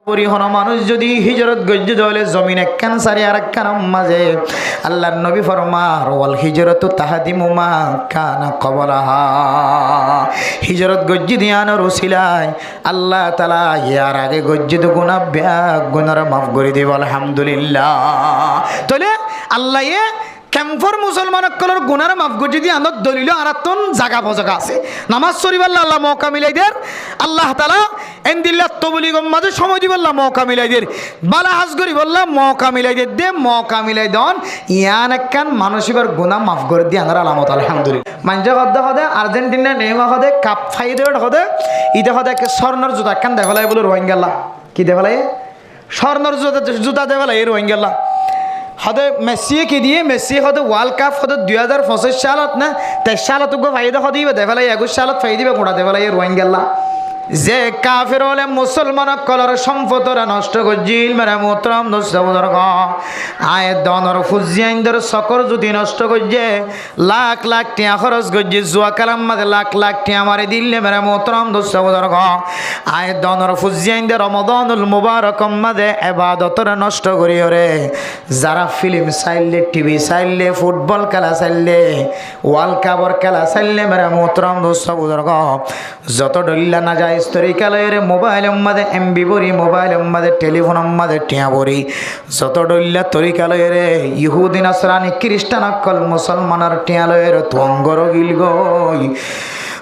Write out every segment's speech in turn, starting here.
পরিহন মানুষ যদি হিজরত গজ্জে দলে জমিন একখান সারি আর একখান মাঝে আল্লাহর নবী ফরমার ওয়াল হিজরতু তাহাদিমু মা কানা কবলাহা হিজরত গজ্জে দিয়ানোর উসিলায় আল্লাহ তাআলা ইয়ার আগে গজ্জিত গুনাহ গুনার মাফ করে দেব আলহামদুলিল্লাহ। তাহলে আল্লাহ কেমফর মুসলমানসকলের গুনার মাফ গজ্জে দিয়ে আনত দলিল আরাতন জাগা বজাগা আছে নামাজ শরীফাল্লাহ আল্লাহ মৌকা মিলাই দের আল্লাহ তাআলা এন্দিল্লাহ তবলিগম মাঝে সময় দিবল্লাহ মৌকা মিলাই দের বালা হাজ করি বললাহ মৌকা মিলাই দে মৌকা মিলাই দন ইয়ান একখান মানুষের গুনাহ মাফ করে দিয়ে আনার আলামত আলহামদুলিল্লাহ। মানজা হদে হদে আর্জেন্টিনা নেইমার হদে কাপ ফাইদের হদে ইদে হদে স্বর্ণর জুতা একখান দেখালাই বলে রোহিঙ্গাল্লাহ কি দেখালাই স্বর্ণর জুতা দেখালাই রোহিঙ্গাল্লাহ হদে মেসিয়ে কি দিয়ে মেসি হদে ওয়ার্ল্ড কাপ হদে 2025 সালত না 23 সালত ফাইদা হদিবে দেখালাই 21 সালত ফাইদিবে গোড়া দেখালাই রোহিঙ্গাল্লাহ যে কাফের হলে মুসলমান কলর সম্পদরা নষ্ট করছিল মেরা মোহতরম দোস্ত বুজুর্গ আয় দনর ফুজিয়াইন্দর সকর যদি নষ্ট করছে লাখ লাখ টিয়া খরচ করছে জুয়া কালাম মাঝে লাখ লাখ টিয়া মারি দিলে মেরা মোহতরম দোস্ত বুজুর্গ আয় দনর ফুজিয়াইন্দর রমাদানুল মুবারক মাঝে ইবাদতরা নষ্ট করি ওরে যারা ফিল্ম চাইলে টিভি চাইলে ফুটবল খেলা চাইলে ওয়ার্ল্ড কাপর খেলা চাইলে মেরা মোহতরম দোস্ত বুজুর্গ যত ডল্লা না যায় তরিকালয়ের মোবাইল মাঝে এমবি বরি মোবাইল মাঝে টেলিফোন মাঝে টিয়া বরি যত ডল্লা তরিকালয়ের ইহুদি নাসরানি খ্রিস্টান অকল মুসলমানের টিয়ালয়ের তুঙ্গর গিল গই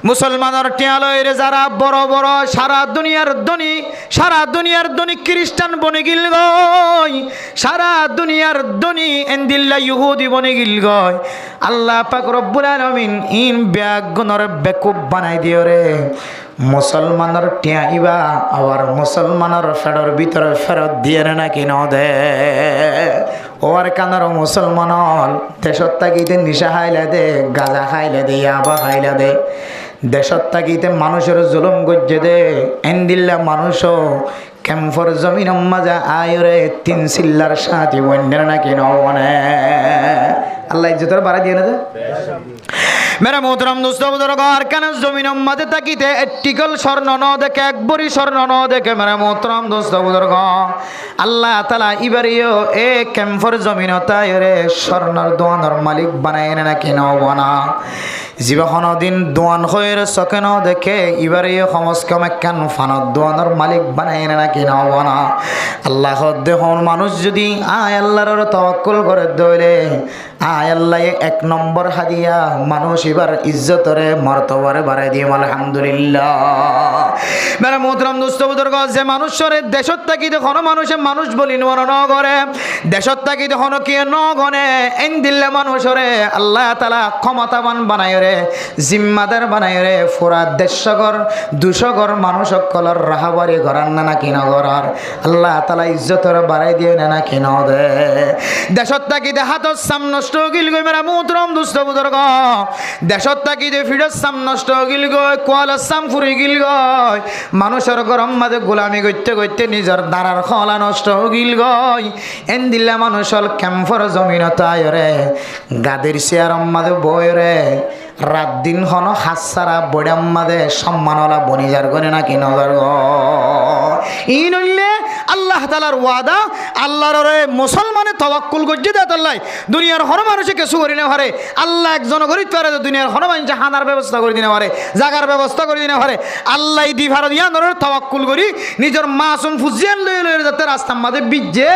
মুসলমানের টিয়ালয়ের যারা বড় বড় সারা দুনিয়ার ধনী খ্রিস্টান বনে গিল গই সারা দুনিয়ার ধনী এন্দিল্লা ইহুদি বনে গিল গই আল্লাহ পাক রব্বুল আলামিন ইন ব্যাগুনর বেকুব বানাই দিও রে মুসলমানের টিয়া ইবা আবার মুসলমানের ফেডর ভিতরে ফেরত দিয়ে নাকি ন দে ওর কানার মুসলমান দেশত তাকিতে নিশা খাইলে দে গাঁজা খাইলে দে ইয়াবা খাইলে দে দেশত তাকিতে মানুষের জুলুম গজ্জে দে এন্দিল্লা মানুষও ক্যাম্পর জমিন মাঝে আয়রে 3 চিল্লার সাথী বন্যের নাকি নবনে আল্লাহ ইজ্জতের বাড়া দিয়ে না দে মেরা মোহতরম দোস্ত বুজুর্গ আর কেন জমিন মাঝে তাকিতে একটিকল স্বর্ণ ন দেখে এক বড়ি স্বর্ণ ন দেখে মেরা মোহতরম দোস্ত বুজুর্গ আল্লাহ তাআলা ইবারিও এ ক্যাম্পর জমিন তাইরে স্বর্ণর দোয়ানোর মালিক বানায় নাকি নবনা জীবন দিন দোয়ান হয়ে চকে ন দেখে ইবারিও সমস কম একখান ফানত দোয়ানোর মালিক বানায় নাকি নবনা আল্লাহ দেখুন মানুষ যদি আয় আল্লাহর তাওয়াক্কুল করে দইলে আয় আল্লাহ 1 নম্বর হাদিয়া মানুষ এবার ইজ্জতরে মর্তবারে বাড়াই দিয়ে আলহামদুলিল্লাহ। মেরা মোহতরম দোস্ত বুজুর্গ যে মানুষের দেশত থাকি দেখো মানুষে মানুষ বলি ন করে দেশত থাকি দেখো কি ন গনে এন্দিল্লা মানুষরে আল্লাহ তাআলা ক্ষমতাবান বানায় রে জিম্মাদার বানায় রে পুরা 150 ঘর 200 ঘর মানুষ সকলের রাহাবারি করার না নাকি না করার আল্লাহ তাআলা ইজ্জতরে বাড়াই দিয়ে না নাকি ন দে দেশত থাকি হাতর সাম নষ্ট গিল গই মেরা মোহতরম দোস্ত বুজুর্গ দেশত থাকি ফিডের সাম নষ্ট গিল গই কোয়ালার সাম ফুরি গিল গই মানুষের গরম মাঝে গোলামি করতে করতে নিজের দাঁড়ার খলা নষ্ট গিল গই এন্দিল্লা মানুষল ক্যাম্পর জমিন তাইরে গাদের চেয়ার মাঝে বই রে রাত দিন হন হাত সারা বড়াম মাঝে সম্মানলা বনিজার করে নাকি নজর গ ই নইলে আল্লাহ তাআলার ওয়াদা আল্লাহর মুসলমানের তাওয়াক্কুল গজ্জে দেয় আল্লাহ দুনিয়ার হর মানুষে কিছু করি না পারে আল্লাহ একজন করিতে পারে দুনিয়ার হর মানুষ হানার ব্যবস্থা করে দিনে পারে জাগার ব্যবস্থা করে দিনে পারে আল্লাহ দি ভারত ইয়ানোর তাওয়াক্কুল করি নিজের মাসুম ফুজিয়ান লই যাতে রাস্তার মাঝে বিজে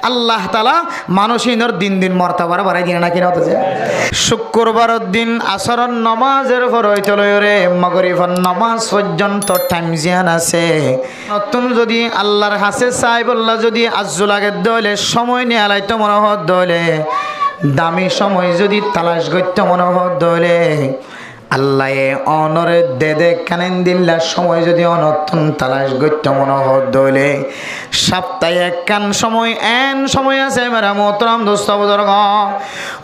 আল্লাহ তাআলা মানুষিনর দিন দিন মর্তবা বাড়াই দিনে নাকি না হতেছে শুক্রবারের দিন আসর নামাজের পর হইতে লই রে মাগরিবের নামাজ পর্যন্ত টাইম জিয়ান আছে নতুন যদি আল্লাহর কাছে চাই বললা যদি আজ্জু লাগে দলে সময় নিয়ে আলাইতো মনোহর দলে দামি সময় যদি তালাশ করতে মনোহর দলে আল্লাহ অনরে দে কানেন দিল্লা সময় যদি অনতুন তালাশ করতে মনোহর দলে সপ্তাহে একখান সময় সময় আছে মেরা মোহতরম দোস্ত বুজুর্গ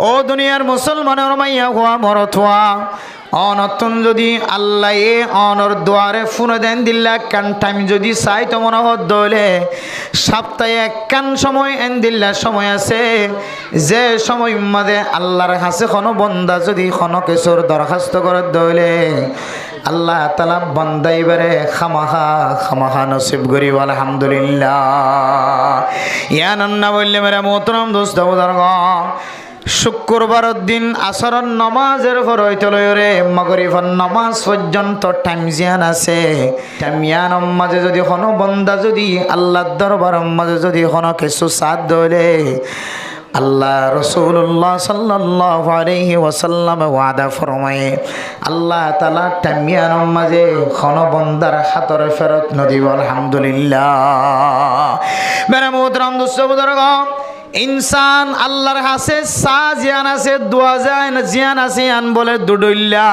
ও দুনিয়ার মুসলমানের মাইয়া হওয়া মরত হওয়া অনতুন যদি আল্লাহ অনর দুয়ারে ফোনে দেন দিল্লা কান টাইম যদি চাই তো মনে হত দলে সপ্তাহে একখান সময় দিল্লা সময় আছে যে সময় মাঝে আল্লাহর কাছে কোনো বন্দা যদি কোনো কিছুর দরখাস্ত করে দলে আল্লাহ তাআলা বান্দাইবারে খামাখা নসিব করি আলহামদুলিল্লাহ। ইয়ানান্না বললে মেরা মোহতরম দোস্ত বুজুর্গ, শুক্রবার দিন আসরের নামাজের পর হইতে লইরে মাগরিবের নামাজ পর্যন্ত টাইম জিয়ান আছে। টাইমিয়ানোর মাঝে যদি কোনো বান্দা যদি আল্লাহর দরবারের মাঝে যদি কোনো কিছু সাথ দলে, আল্লাহ রাসূলুল্লাহ সাল্লাল্লাহু আলাইহি ওয়াসাল্লাম ওয়াদা ফরমায়ে আল্লাহ তাআলা টাইমিয়ানোর মাঝে কোনো বান্দার হাতর ফেরত নদিব আলহামদুলিল্লাহ। মেরা মোহতরম দোস্ত বুজুর্গ, ইনসান আল্লাহর কাছে সা জিয়ান আছে, দোয়া জিয়ান আছে আন বলে দুডইল্লা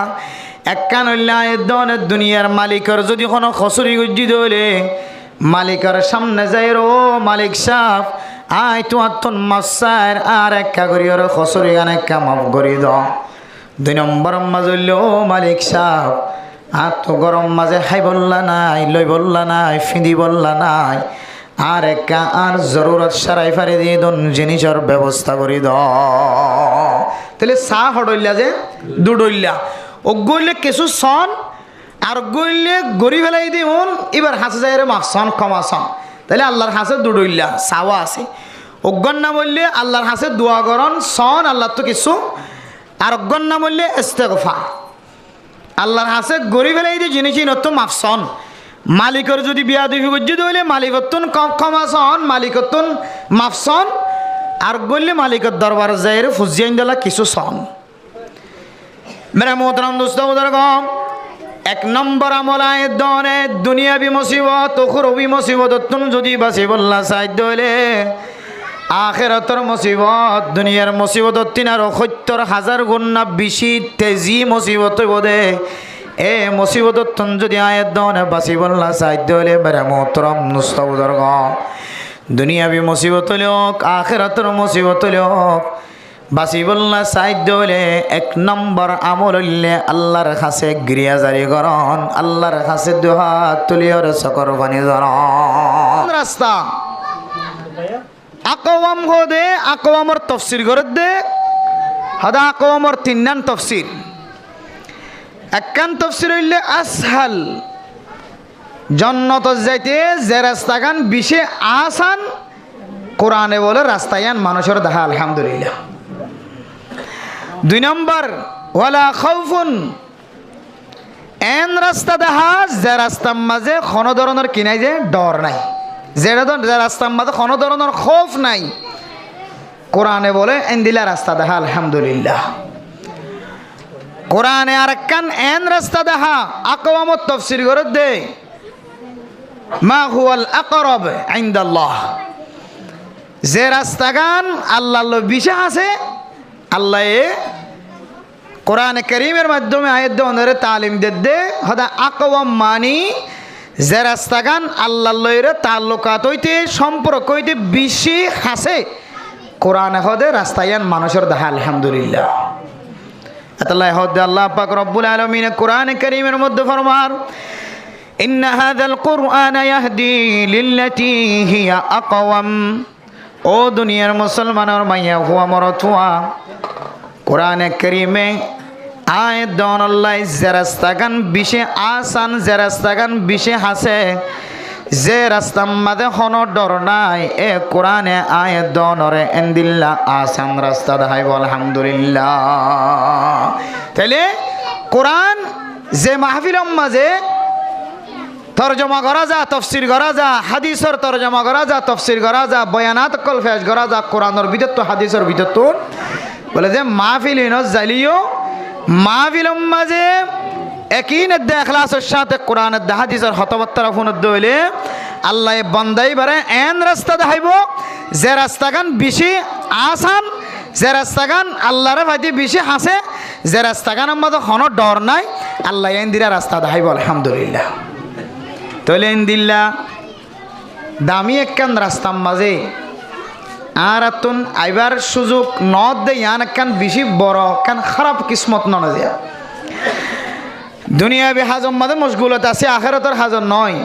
একখান হইলা এ ধরনের দুনিয়ার মালিকের যদি কোনো খসুরি গুজি দলে মালিকের সামনে যাই রো মালিক সাহেব আয় তোমার তোর মাসার আর একটা করি ওর খসুরি গান একটা মাফ করি দ। 2 নম্বর মাঝে হইল ও মালিক সাহেব আর তো গরম মাঝে খাই বললা নাই, লই বললা নাই, ফিঁদি বললা নাই, আর একা আর জরুরত সারাই ফারি দিয়ে দন জিনিসের ব্যবস্থা করি দ। তাহলে চা হডইলা যে দুডইলা অগইলে কিছু সন আর গইলে গড়ি ফেলাই দিউন এবার হাসে যায় রে মাফসন কমাসন। তাহলে আল্লাহর হাসে দুডইলা চাওয়া আছে। অজ্ঞান না বললে আল্লাহর হাসে দোয়া করন সন আল্লাহর তো কিছু, আর অজ্ঞান না বললে ইস্তেগফার। আল্লাহর হাসে গড়ি ফেলাই দিয়ে জিনিসই নতুন মাফসন। মালিকের যদি বিয়া দুই গজ্জি দইলে মালিকতুন কমাসন, মালিকতুন মাফসন, আর গইলে মালিকের দরবার যায় রে ফুজিয়াইন দিলা কিছু সন। মেরা মোহতরম দোস্ত বুজুর্গ, 1 নম্বর আমল আয় দনে দুনিয়াবি মুসিবত উখরবি মুসিবত তুন যদি বাসি বললা সাইদ দইলে আখিরাতের মুসিবত দুনিয়ার মুসিবত 370,000 গুণ না বেশি তেজি মুসিবত বদে। এ মুসিবত তুন যদি আয় দনে বাসি বললা সাইদ দইলে মেরা মোহতরম দোস্ত বুজুর্গ, দুনিয়াবি মুসিবত লোক আখিরাতের মুসিবত লোক বাসি বললা সাইদ দইলে 1 নম্বর আমল হইলে আল্লাহর কাছে গিরিয়া জারি করন, আল্লাহর কাছে দুহাত তুলিয়র সকর পানি ধরন। রাস্তা আকওয়াম হদে আকওয়ামর তাফসীর করে দে হদা আকওয়ামর 3 নান তাফসীর। একখান তাফসীর হইলে আসহাল জান্নাত যাইতে যে রাস্তাগান বিশে আসান কোরআনে বলে রাস্তায়ান মানুষের দেখা আলহামদুলিল্লাহ। 2 নম্বর ওয়ালা খাউফুন এন রাস্তা দেখা যে রাস্তার মাঝে কোনো ধরনের কিনাই যে ডর নাই, যে রাস্তার মাঝে কোনো ধরনের খৌফ নাই কোরআনে বলে এন দিলা রাস্তা দেখা আলহামদুলিল্লাহ। কোরআনে আরেকখান এন রাস্তা দেখা আকওয়ামত তাফসীর করে দে মা হুয়াল আকরাব ইনদাল্লাহ, যে রাস্তাগান আল্লাহর বিশ্বাস আছে আল্লাহ কোরআনে কারীমের মাধ্যমে আয়াত দরে তালিম দে হদা আকওয়াম মানি যে রাস্তাগান আল্লাহর লইরে তাল্লুকাত হইতে সম্পর্ক হইতে বেশি আছে কোরআনে হদে রাস্তায়ান মানুষের দেখা আলহামদুলিল্লাহ। আল্লাহ হদে আল্লাহ পাক রব্বুল আলামিন কোরআনে কারীমের মধ্যে ফরমান ইন্না হাযাল কুরআন ইয়াহদি লিল্লাতী হিয়া আকওয়াম। ও দুনিয়ার মুসলমানের মাইয়া হুয়া মরতুয়া কোরআনে কারীমে আয়াত দন আল্লাহ যে রাস্তাগান বিশে আসান, যে রাস্তাগান বিশে হাসে, যে রাস্তার মাঝে কোনো ডর নাই এ কোরআনে আয়াত দনরে এন্দিল্লা আসান রাস্তা দেখাইব আলহামদুলিল্লাহ। তাইলে কোরআন যে মাহফিলের মাঝে তরজমা করা যা, তফসির করা যা, হাদিসের তরজমা করা যা, তফসির করা যা, বয়ানাত কল ফেজ করা যা কোরআনের ভিতর তো হাদিসের ভিতর তো বলে যে মাহফিল জালিও মাহফিলের মাঝে একই নদ্দে এখলাসের সাথে কোরআনের হাদিসের হতবত্তারা ফোনত দইলে আল্লাহ বন্দাই বারে এন রাস্তা দেখাইব যে রাস্তাগান বেশি আসান, যে রাস্তাগান আল্লাহরে ভাইতে বেশি হাসে, যে রাস্তাগানের মধ্যে কোনো ডর নাই আল্লাহ এন দিরা রাস্তা দেখাইব আলহামদুলিল্লাহ। তাহলে এন দিল্লা দামি একখান রাস্তার মাঝে আর আতুন আইবার সুযোগ নদ দে ইয়ান একখান বেশি বড় কান খারাপ কিসমত নন দিয়া দুনিয়াবি হাজর মাঝে মশগুলত আছে, আখিরাতের হাজর নয়।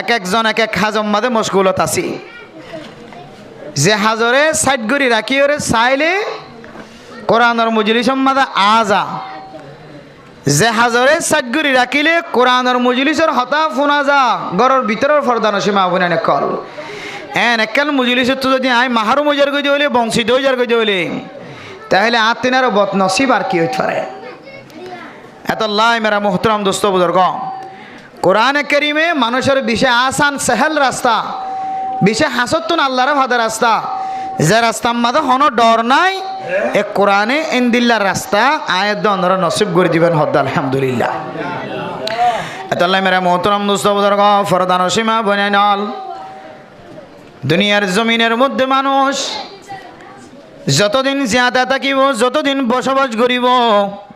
এক একজন এক এক হাজর মাঝে মশগুলত আছে, যে হাজরে সাইড করি রাখি ওরে চাইলে কোরআনের মজলিসের মাঝে আজা, যে হাজরে সাগরি রাখিলে কোরআনের মজলিসের হতা ফোনা যা ঘরের ভিতরের ফরদানো সীমা বনে কল একাল মজলিসের তো যদি আই মাহারু মজার গই হলে বংশিত হয়ে যার গই হলে তাহলে আত্মিনার বদ নসিব আর কি হইতে পারে এত লাই মেরা মোহতরম দোস্ত বুজুর্গ কোরআনে কারিমে মানুষের বিষয় আসান সেহেল রাস্তা বিষয় হাসতুন আল্লাহর ভাদা রাস্তা যে রাস্তা মাঝে হন ডর নাই এ কোরআনে ইন্দিল্লার রাস্তা আয়াত দনরা নসিব করে দিবেন হদ আলহামদুলিল্লাহ এত লাই মেরা মোহতরম দোস্ত বুজুর্গ ফরদানো সীমা বনে নল দুনিয়ার জমিনের মধ্যে মানুষ যতদিন জিয়াদা থাকিব যতদিন বসবাস করিব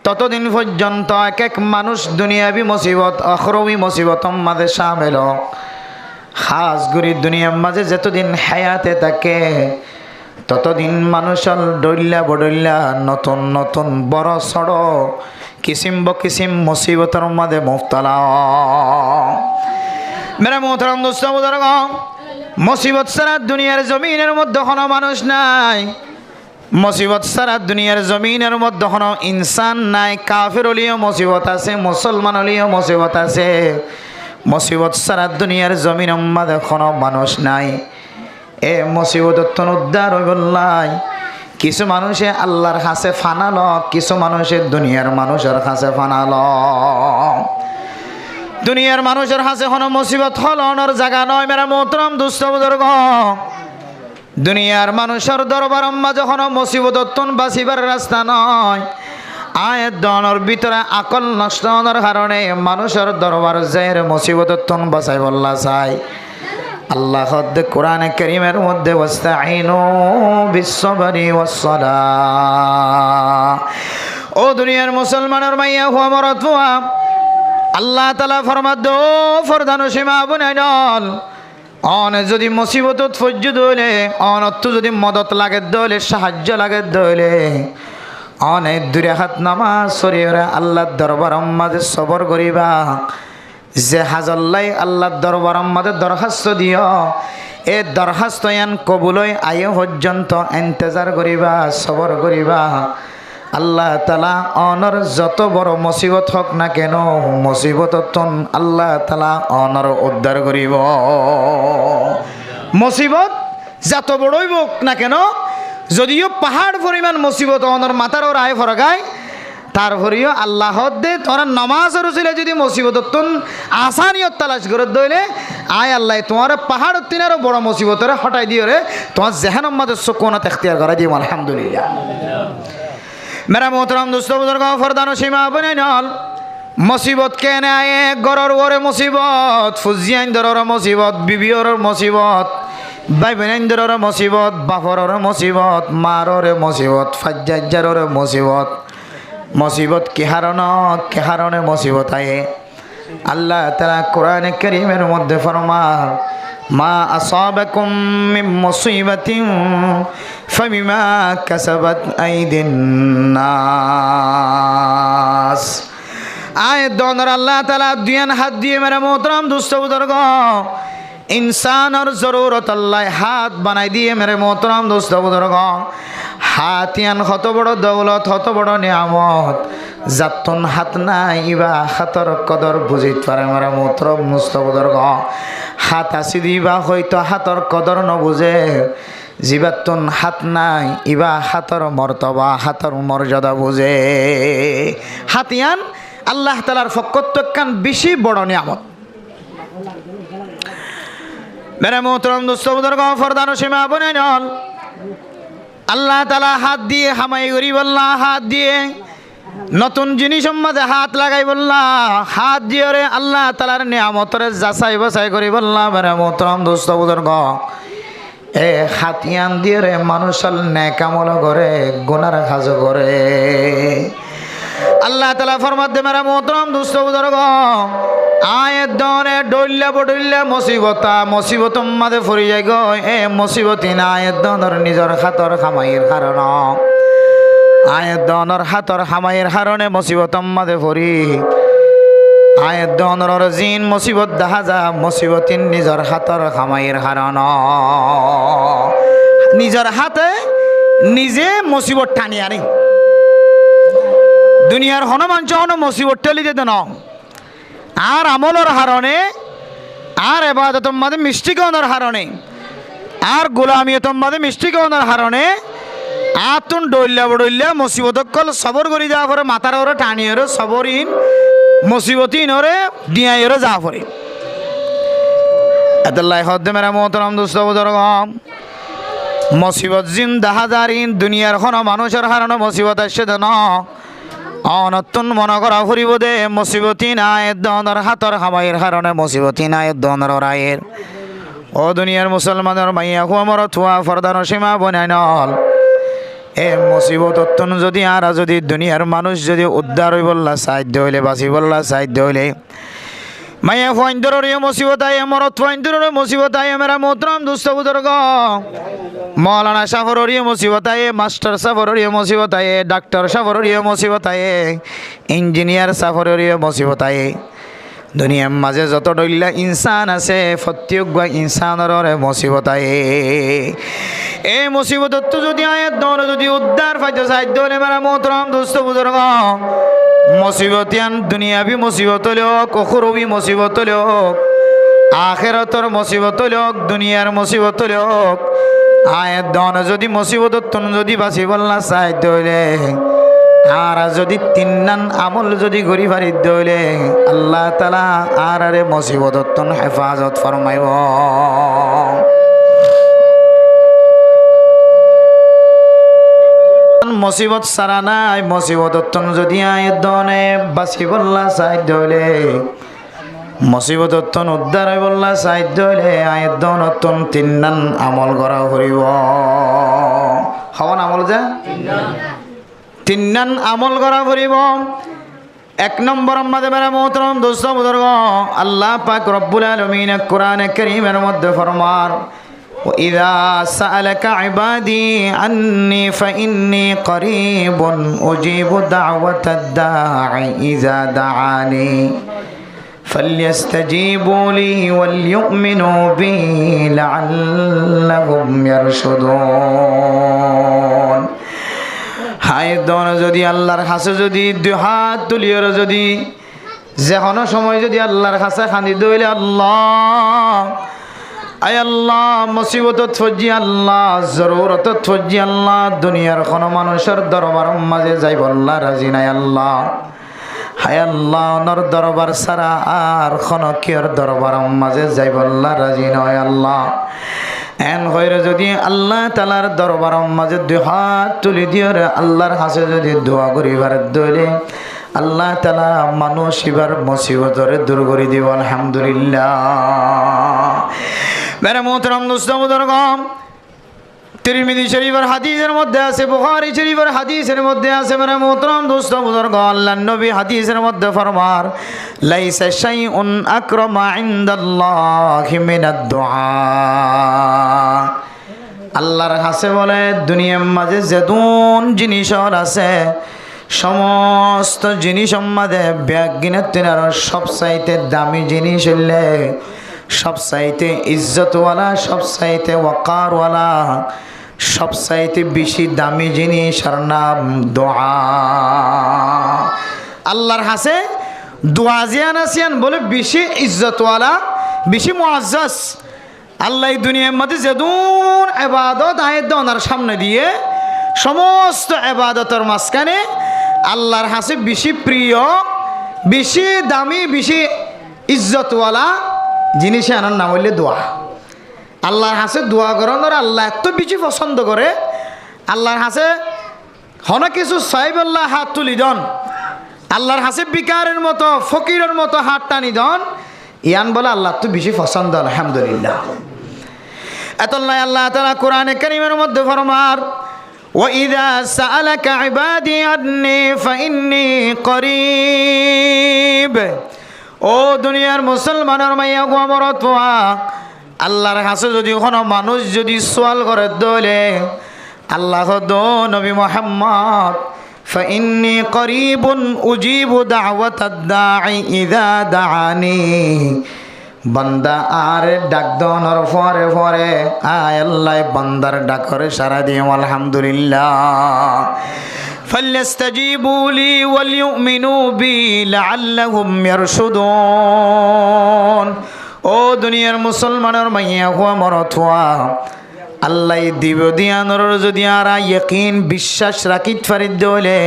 ততদিন পর্যন্ত এক এক মানুষ দুনিয়াবি মুসিবত আখরবি মুসিবত মাঝে শামিল খাস করি দুনিয়ার মাঝে যতদিন হায়াতে থাকে ততদিন মানুষের ডইল্লা বডইল্লা নতুন নতুন বড় সড় কিসিম বকিসিম মুসিবতের মাঝে মুফতালা মেরা মোহতরম দোস্ত বুজুর্গ মুসিবত সারা দুনিয়ার জমিনের মধ্যে কোনো মানুষ নাই মুসিবত সারা দুনিয়ার জমিনের মধ্যে কোনো ইনসান নাই কাফের হলেও মুসিবত আছে মুসলমান হলেও মুসিবত আছে মুসিবত সারা দুনিয়ার জমিনের মধ্যে কোনো মানুষ নাই এ মুসিবত উদ্ধার হয়ে বললাই কিছু মানুষে আল্লাহর কাছে ফানাল কিছু মানুষে দুনিয়ার মানুষের কাছে ফানাল দুনিয়ার মানুষের হাসে কোনো মুসিবত হলনের জায়গা নয় মেরা মোহতরম দুস্থ বুজুর্গ দুনিয়ার মানুষের দরবার মাঝে কোনো মুসিবত বাঁচিবার রাস্তা নয় আয়ের দনের ভিতরে আকল নষ্ট হওয়ার কারণে মানুষের দরবার জের মুসিবত বাঁচাই বললা চাই আল্লাহ কোরআনে কারীমের মধ্যে ওয়াস্তাঈনু বিস-সাবরি ওয়াস-সালাহ ও দুনিয়ার মুসলমানের মাইয়া হুয়া মরদ হুয়া আল্লাহ তালা ফরমাদ ফরদানো সীমা বনাই নল অন যদি মুসিবত ফজ্জ দলে অনত যদি মদত লাগে দলে সাহায্য লাগে দলে অনেক দূরে হাত নামাজ সরিয়ে আল্লাহর দরবার মাঝে সবর করিবা যে হাজল্লাই আল্লাহর দরবার মাঝে দরখাস্ত দিও এ দরখাস্ত ইয়ান কবুলই আয় পর্যন্ত ইন্তজার করিবা সবর করিবা আল্লাহ তালা অনর যত বড় মুসিবত হোক না কেন মুসিবত আল্লাহ তালা অনর উদ্ধার করিব মুসিবত যত বড়ই হোক না কেন যদিও পাহাড় পরিমাণ মুসিবত অনর মাথার ওর আয় ফরগায় তারপরেও আল্লাহ দে তোমার নমাজের উচিলে যদি মুসিবত আসানিয়ত তালাশ করে দইলে আয় আল্লাহ তোমার পাহাড় তিনারও বড় মুসিবতরে হটাই দিও রে তোমার জেহান মাদের সুকুনত এখতিয়ার করা দিও আলহামদুলিল্লাহ मेरा मोहतरम दोस्तों बुजुर्ग फरदानो सीमा बने नल मुसीबत के आए गरर वरे मुसीबत फुजियान दरर मुसीबत बीबियर मुसीबत भाई बहन दरर मुसीबत बाफरर मुसीबत मारर मुसीबत फज्जाजर मुसीबत मुसीबत के हारने मुसीबत आए अल्लाह ताला कुरान करीमेर मध्य फरमा मा असाबकुम मिन मुसीबतिन फबिमा कसबत आइदिन नास आय दोनर अल्लाह ताला दुयान हाथ दिए मेरा मोहतरम दोस्तों बुजुर्ग इंसान और जरूरत अल्लाह हाथ बनाई दिए मेरे मोहतरम दोस्तों बुजुर्ग हाथ यान हत बड़ दौलत हत बड़ नियामत जातन हाथ নাই ইবা হাতর কদর বুঝিত পারে মেরা মোহতরম दोस्तों बुजुर्ग हाथ आसि दिबा হয়তো হাতর কদর নবুঝে জীবাতন হাত নাই ইবা হাতর মর্তবা হাতর মর্যাদা বুঝে হাতিয়ান আল্লাহ তাআলার ফকতকান বেশি বড় নিয়ামত मेरे मोहतरम दोस्तों बुजुर्ग फरदानो सीमा बने नल अल्लाह ताला हाथ दिए हामाई गरी बल्ला हाथ दिए নতুন জিনিস মাঝে হাত লাগাই বললা হাত দিয়ে রে আল্লাহ তাআলার নিয়ামতরে যাচাই বাছাই করি বললা মেরে মোহতরম দোস্ত বুজুর্গ এ হাতিয়ান দিয়ে রে মানুষের নেক আমল করে গুনার কাজ করে আল্লাহ তাআলা ফরমাত দে মেরে মোহতরম দোস্ত বুজুর্গ আয়াত দরে ডইল্লা বডইল্লা মুসিবত মাঝে ফরি যায় গো এ মুসিবতি না আয়াত দর নিজের হাতর খামাইয়ের কারণ আয়াত দনর হাতর হামাইয়ের কারণে মুসিবত মাঝে পড়ি আয়াত দনর জিন মুসিবত দেখা যা মুসিবতিন নিজের হাতর হামাইয়ের কারণ নিজের হাতে নিজে মুসিবত টানি আনি দুনিয়ার হনুমাঞ্চ হন মুসিবত টেলিতে দেন আর আমলর হারণে আর এবাদতর মাঝে মিষ্টি খাওয়ানোর হারণে আর গোলামিয়তর মাঝে মিষ্টি খাওয়ানোর হারণে আতুন ডইল্লা বড়ইল্লা মুসিবতকল সবর করি যাওয়া পরে মাথার ওরে টানিয়ে সবরহীন মুসিবতহীন ওরে ডিয়াই ওরে যাওয়া পরে এতলাই হদ্দে মেরা মোহতরম দোস্ত বুজুর্গ মুসিবত জিন্দা হাজারিন দুনিয়ার কোন মানুষের হারানো মুসিবত আসছে দেন অনতুন মনে করা ফুরিব দে মুসিবতী নাই দনের হাতর হামাইয়ের হারণে মুসিবতী নাই দনের রায়ের ও দুনিয়ার মুসলমানের মাইয়া কুয়ামর থুয়া ফরদার সীমা বনাই নল এ মুসিবত অত্যন যদি আর যদি দুনিয়ার মানুষ যদি উদ্ধার হই বললা সাহায্য হইলে বাঁচি বললা সাহায্য হইলে মাইয়া ফাইন্দরের মুসিবত আয় মরত ফাইন্দরের মুসিবত আয় মেরা মোহতরম দোস্ত বুজুর্গ মৌলানা সাফরের মুসিবত আয় মাস্টার সাফরের মুসিবত আয় ডাক্তার সাফরের মুসিবত আয় ইঞ্জিনিয়ার সাফরের মুসিবত আয় দুনিয়ার মাঝে যত ডইল্লা ইনসান আছে প্রত্যেক ইনসানের মুসিবত আয় এই মুসিবত তো যদি আয়াত দৌড় যদি উদ্ধার পাইতে সাহায্য হলে মেরা মোহতরম দোস্ত বুজুর্গ মুসিবতিয়ান দুনিয়াবি মুসিবত লোক অখুরবি মুসিবত লোক আখেরাতর মুসিবত লোক দুনিয়ার মুসিবত লোক আয়াত দন যদি মুসিবত যদি বাঁচি বললা সাহায্য হইলে আর যদি তিন্নান আমল যদি গরি ফারিদ হইলে আল্লাহ তাআলা আর আরে মুসিবত হেফাজত ফরমাইব মুসিবত সারা নাই মুসিবত যদি আয়ের দনে বাঁচি বললা সাহায্য হইলে মুসিবত উদ্ধার হয়ে বললা সাহায্য হইলে আয়ের দন তিন্নান আমল করা করিব হওয়ান আমল যা তিন্নান আমল করা করিব এক নম্বর আমাদের মেরা মোহতরম দোস্ত বুজুর্গ আল্লাহ পাক রব্বুল আলামিন কোরআনে কারীমের মধ্যে ফরমান وإذا سألك عبادي عني فإني قريب أجيب دعوة الداعي إذا دعاني فليستجيبوا لي وليؤمنوا بي لعلهم يرشدون হায় দন যদি আল্লাহর কাছে যদি দুই হাত তুলিয়ে যদি যে কোনো সময় যদি আল্লাহর কাছে খান্দি দইলে আল্লাহ আয় আল্লাহ মুসিবতত ফজি আল্লাহ জরুরতত ফজি আল্লাহ দুনিয়ার কোন মানুষের দরবার মাঝে যাইব আল্লাহ রাজি নাই আল্লাহ হায় আল্লাহ নর দরবার সারা আর কোন কিয়র দরবার মাঝে যাইব আল্লাহ রাজি নয় আল্লাহ এন হইরে যদি আল্লাহ তাআলার দরবার মাঝে দুই হাত তুলি দিয়ে আল্লাহর কাছে যদি দোয়া করিবার দইলে আল্লাহ তাআলা মানুষ এবার মুসিবতরে দূর করে দিব আলহামদুলিল্লাহ মেরা মোহতরম দোস্ত বুজুর্গ তিরমিজি শরীফের হাদিসের মধ্যে আছে বুখারী শরীফের হাদিসের মধ্যে আছে মেরা মোহতরম দোস্ত বুজুর্গ আল্লাহর নবী হাদিসের মধ্যে ফরমান লাইসা শাইউন আকরামা ইনদাল্লাহি মিনাদ দুআ আল্লাহর কাছে বলে দুনিয়ার মাঝে যেতুন জিনিস আছে সমস্ত জিনিস আমাদের ব্যাগিনের তিনার সবচাইতে দামি জিনিস হইলে সবচাইতে ইজ্জতওয়ালা সবচাইতে ওয়াকারওয়ালা সবচাইতে বেশি দামি জিনিসের নাম দোয়া আল্লাহর কাছে দোয়া জিয়ান আসিয়ান বলে বেশি ইজ্জতওয়ালা বেশি মুআজ্জাজ আল্লাহ দুনিয়ার মধ্যে যেদুন ইবাদত আয়াত ওনার সামনে দিয়ে সমস্ত ইবাদতের মাঝখানে আল্লাহর কাছে বেশি প্রিয় বেশি দামি বেশি ইজ্জতওয়ালা জিনিস আনার নাম হইলে দোয়া আল্লাহর কাছে দোয়া করানোর আল্লাহ এত বেশি পছন্দ করে আল্লাহর কাছে হন কিছু সাহেব আল্লাহ হাত তুলি দন আল্লাহর কাছে বিকারের মতো ফকিরের মতো হাত টানি দন ইয়ান বলে আল্লাহ তো বেশি পছন্দ আলহামদুলিল্লাহ এতল্লাহ আল্লাহ তাআলা কোরআনে কারীমের মধ্যে ফরমার وَإِذَا سَأَلَكَ عِبَادِي عَنِّي فَإِنِّي قَرِيبٌ ও দুনিয়ার মুসলমানের মাইয়া গো আমরত আল্লাহর কাছে যদি কোনো মানুষ যদি সওয়াল করে দলে আল্লাহ দো নবী মুহাম্মদ فإني قريب أجيب دعوة الداعي إذا دعاني বান্দা আর ডাক দনর পরে পরে আয় আল্লাহ বান্দার ডাকরে সারা দিও আলহামদুলিল্লাহ ফাল্যাস্তাজিবু লি ওয়াল ইউমিনু বি লাআল্লাহুম ইয়ারশুদুন। ও দুনিয়ার মুসলমানের মাইয়া হুয়া মরথুয়া, আল্লাহ দিব দিয়ানোর যদি আরা ইয়াকিন বিশ্বাস রাখিত পারিত দলে